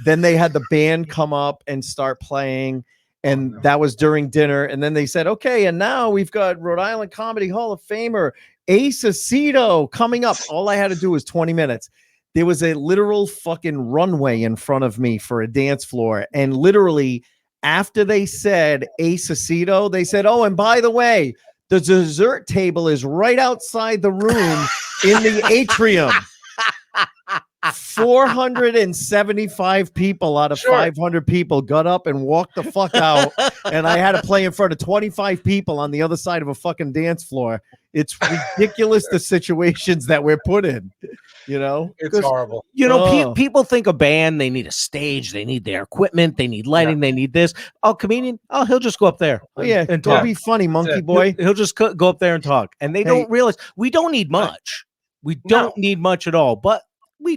Then they had the band come up and start playing, and that was during dinner. And then they said, okay, and now we've got Rhode Island Comedy Hall of Famer Ace Aceto coming up. All I had to do was 20 minutes. There was a literal fucking runway in front of me for a dance floor. And literally after they said Ace Aceto, they said, oh, and by the way, the dessert table is right outside the room in the atrium. 475 people out of 500 people got up and walked the fuck out. And I had to play in front of 25 people on the other side of a fucking dance floor. It's ridiculous the situations that we're put in. It's horrible. People think a band, they need a stage, they need their equipment, they need lighting, they need this. Oh, comedian, he'll just go up there. And don't be funny, monkey boy. He'll just go up there and talk. And they don't realize we don't need much. We don't need much at all. But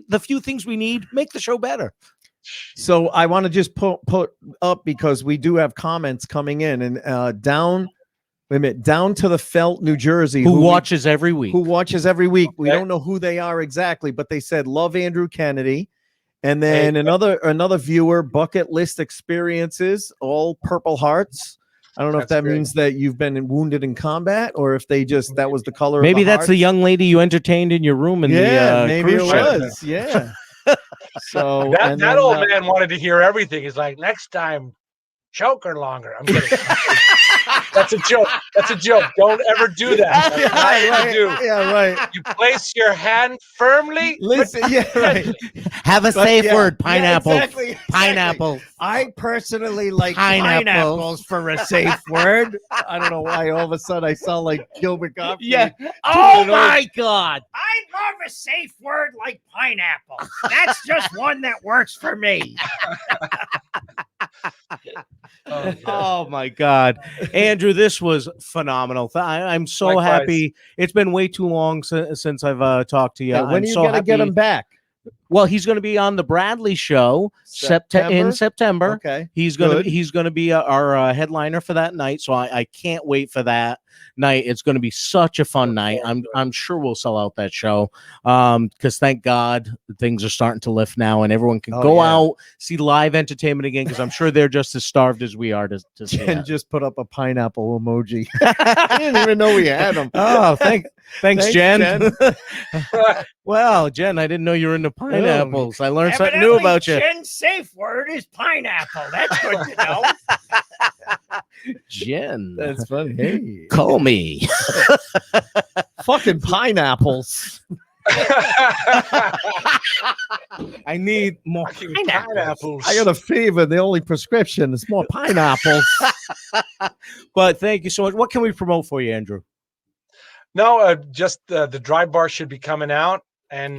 the few things we need make the show better. So I want to just put up, because we do have comments coming in, and down Wait a minute. Down to the Felt, New Jersey. Who watches every week. Who watches every week. We Okay. don't know who they are exactly, but they said love Andrew Kennedy. And then another viewer, Bucket List Experiences, all Purple Hearts. I don't know if that means that you've been wounded in combat, or if they just that was the color. Maybe of the that's the hearts. young lady you entertained in your room in the maybe it cruise ship. was. Yeah. So that old man wanted to hear everything. He's like, next time, choke her longer. I'm kidding. That's a joke. That's a joke. Don't ever do that. That's not what you do. Yeah, right. You place your hand firmly. Listen, yeah, right. Have a safe word. Pineapple. Yeah, exactly. Pineapple. I personally like Pineapples. pineapples for a safe word. I don't know why all of a sudden I sound like Gilbert Gottfried. Yeah. Oh my God. I love a safe word like pineapple. That's just one that works for me. Oh my God, Andrew, this was phenomenal. I'm so Likewise. happy. It's been way too long since I've talked to you. Yeah, when I'm are you so gonna happy. get him back? Well, he's going to be on the Bradley show in September. Okay. He's going to be our headliner for that night. So I can't wait for that night. It's going to be such a fun night. I'm sure we'll sell out that show. Because thank God things are starting to lift now and everyone can go out, see live entertainment again. Because I'm sure they're just as starved as we are to see Jen that. just put up a pineapple emoji. I didn't even know we had them. Oh, thanks, Jen. Jen. Well, Jen, I didn't know you were into pineapples. I learned something new Evidently, about you. Jen's safe word is pineapple. That's good to know. Jen, That's funny. Hey, call me. fucking pineapples. I need more Pineapples. I got a fever. The only prescription is more pineapples. But thank you so much. What can we promote for you, Andrew? No, just the dry bar should be coming out, and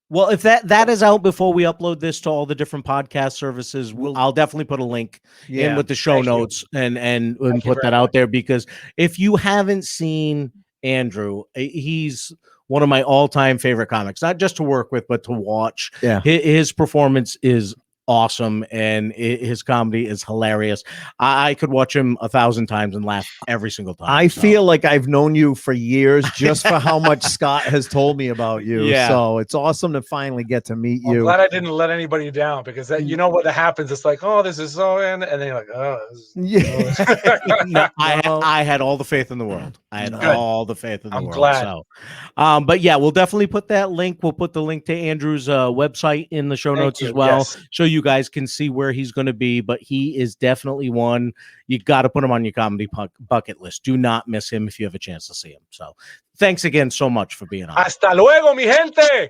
Well, if that is out before we upload this to all the different podcast services, I'll definitely put a link in with the show notes and put that out there, because if you haven't seen Andrew, he's one of my all-time favorite comics, not just to work with, but to watch. Yeah. His performance is awesome and his comedy is hilarious. I could watch him 1,000 times and laugh every single time. I feel like I've known you for years just for how much Scott has told me about you. Yeah. So it's awesome to finally get to meet I'm you. glad I didn't let anybody down, because you know what happens. It's like, oh, this is so, and then you're like, oh, this is, Yeah. I had all the faith in the world. I had all the faith in the I'm world. glad. So, but yeah, we'll definitely put that link. We'll put the link to Andrew's website in the show notes as well, so you guys can see where he's going to be. But he is definitely one you got to put him on your comedy bucket list. Do not miss him if you have a chance to see him. So, thanks again so much for being on. Hasta luego, mi gente.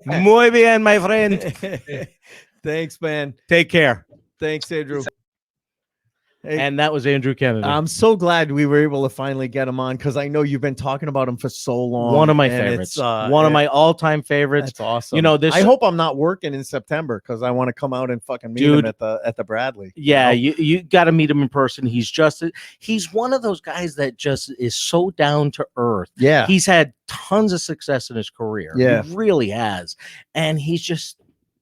Muy bien, my friend. Thanks, man. Take care. Thanks, Andrew. Hey, and that was Andrew Kennedy. I'm so glad we were able to finally get him on, because I know you've been talking about him for so long. One of my favorites. One of my all-time favorites. That's awesome. You know, this. I hope I'm not working in September, because I want to come out and fucking meet him at the Bradley. Yeah, you got to meet him in person. He's one of those guys that just is so down to earth. Yeah, he's had tons of success in his career. Yeah, he really has, and he's just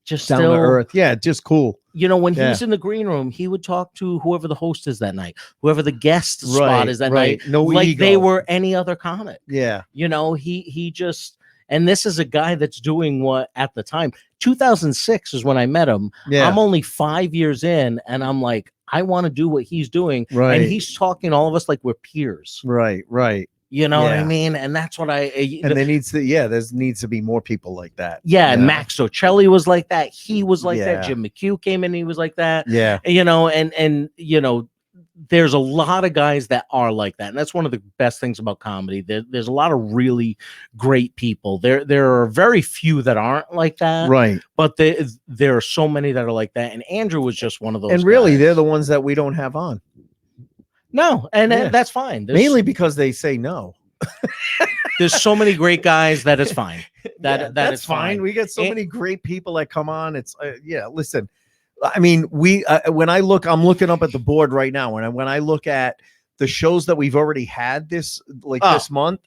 down still, to earth. Yeah, just cool. You know, when he's in the green room, he would talk to whoever the host is that night, whoever the guest spot is that night. No like ego. They were any other comic. Yeah. You know, he just, and this is a guy that's doing what at the time, 2006 is when I met him. Yeah. I'm only 5 years in, and I'm like, I want to do what he's doing. Right. And he's talking to all of us like we're peers. Right. You know what I mean? And that's what and there needs to be more people like that. Yeah, and Max Ocelli was like that. He was like that. Yeah. Jim McHugh came in, he was like that. Yeah. You know, and you know, there's a lot of guys that are like that. And that's one of the best things about comedy. There's a lot of really great people. There are very few that aren't like that. Right. But there are so many that are like that. And Andrew was just one of those. And really, guys. they're the ones that we don't have on. No, and that's fine. Mainly because they say no. There's so many great guys that is fine. That's is fine. We get so many great people that come on. It's listen, I mean, when I'm looking up at the board right now, when I look at the shows that we've already had this month,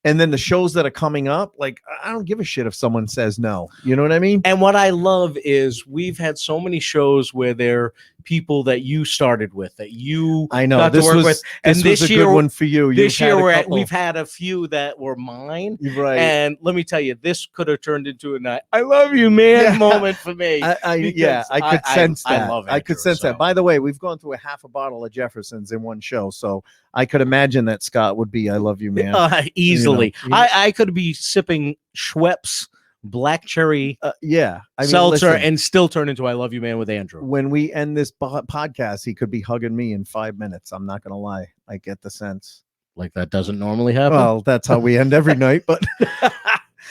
and then the shows that are coming up, like, I don't give a shit if someone says no. You know what I mean? And what I love is we've had so many shows where they're people that you started with, that you I know got this to work was with. And this was a good one for you. This You've had year a couple. we've had a few that were mine. Right. And let me tell you, this could have turned into a I love you, man moment for me. I could sense that. I love I could Andrew, sense that. By the way, we've gone through a half a bottle of Jefferson's in one show, so I could imagine that Scott would be "I love you, man." Easily. You know, I could be sipping Schweppes black cherry yeah, I mean, seltzer listen, and still turn into "I love you, man" with Andrew. when we end this podcast, he could be hugging me in 5 minutes. I'm not gonna lie. I get the sense. Like that doesn't normally happen. Well, that's how we end every night, but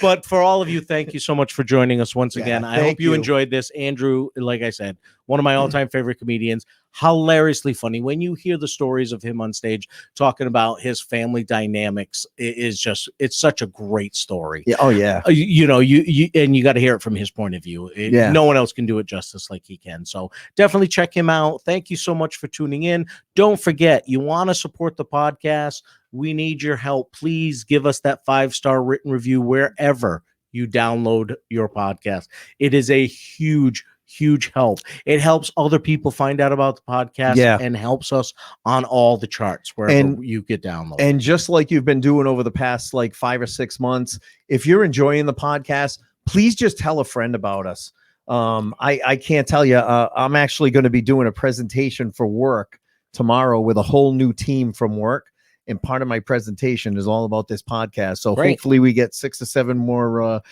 But for all of you, thank you so much for joining us once again. I hope thank you you. enjoyed this. Andrew, like I said, one of my all-time favorite comedians, hilariously funny. When you hear the stories of him on stage talking about his family dynamics, it's such a great story. yeah, oh yeah. You got to hear it from his point of view. No one else can do it justice like he can. So definitely check him out. Thank you so much for tuning in. Don't forget, you want to support the podcast. We need your help. Please give us that 5-star written review wherever you download your podcast. It is a huge help. It helps other people find out about the podcast and helps us on all the charts wherever you get downloaded. And just like you've been doing over the past like 5 or 6 months, if you're enjoying the podcast, please just tell a friend about us. I can't tell you, I'm actually going to be doing a presentation for work tomorrow with a whole new team from work. And part of my presentation is all about this podcast. So hopefully we get 6 to 7 more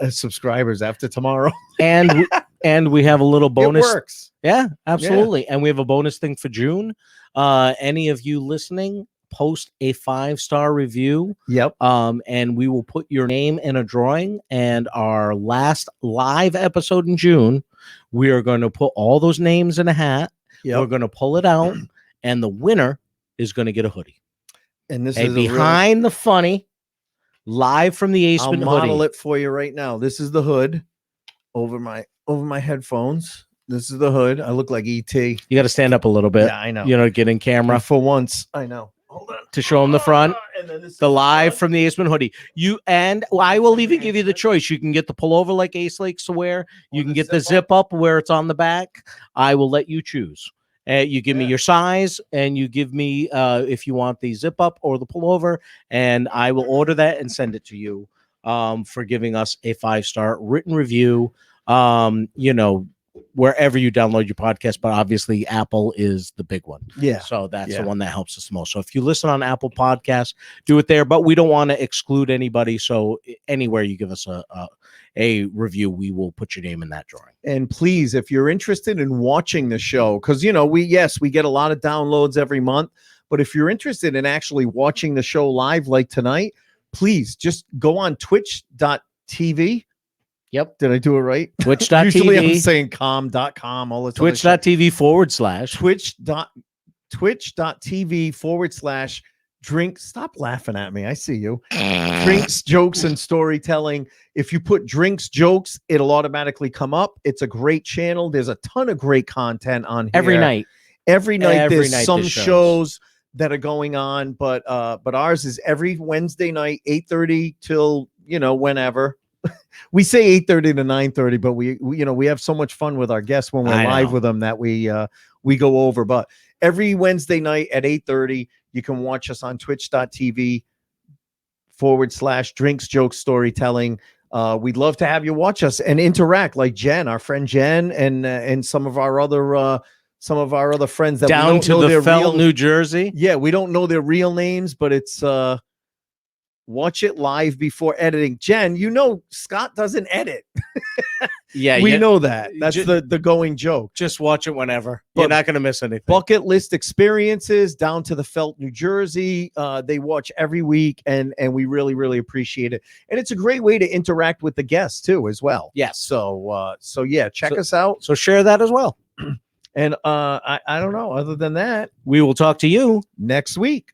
subscribers after tomorrow. And we have a little bonus. It works. Yeah, absolutely. Yeah. And we have a bonus thing for June. Any of you listening, post a 5-star review. Yep. And we will put your name in a drawing. And our last live episode in June, we are going to put all those names in a hat. Yep. We're going to pull it out, and the winner is going to get a hoodie. And this is behind Behind the Funny, live from the Aceman hoodie. I'll model it for you right now. This is the hood over my headphones. This is the hood. I look like ET. You got to stand up a little bit. Yeah, I know. Get in camera. And for once, I know. Hold on. To show them the front. And then the live from the Aceman hoodie. I will even give you the choice. You can get the pullover like Ace likes to wear. You can get the zip up where it's on the back. I will let you choose. You give me your size, and you give me if you want the zip up or the pullover, and I will order that and send it to you for giving us a 5-star written review. Wherever you download your podcast, but obviously Apple is the big one. Yeah. So that's the one that helps us the most. So if you listen on Apple Podcasts, do it there, but we don't want to exclude anybody. So anywhere you give us a review, we will put your name in that drawing. And please, if you're interested in watching the show, because we get a lot of downloads every month, but if you're interested in actually watching the show live like tonight, please just go on twitch.tv. Yep. Did I do it right? Twitch.tv. Usually I'm saying com.com, all this. Twitch.tv / Twitch.tv / drink. Stop laughing at me. I see you. Drinks, jokes, and storytelling. If you put drinks, jokes, it'll automatically come up. It's a great channel. There's a ton of great content on here. Every night. There's some shows that are going on, but ours is every Wednesday night, 8:30 till whenever. We say 8:30 to 9:30, but we have so much fun with our guests when we're live with them that we go over. But every Wednesday night at 8:30, you can watch us on twitch.tv / drinks, jokes, storytelling. We'd love to have you watch us and interact like Jen, our friend Jen, and some of our other friends that down to the Felt, New Jersey. Yeah, we don't know their real names, but it's watch it live before editing. Jen, Scott doesn't edit. Yeah, we know that. That's the going joke. Just watch it whenever. You're not going to miss anything. Bucket list experiences down to the Felt, New Jersey. They watch every week, and we really, really appreciate it. And it's a great way to interact with the guests too, as well. Yes. So yeah, check us out. So share that as well. And I don't know. Other than that, we will talk to you next week.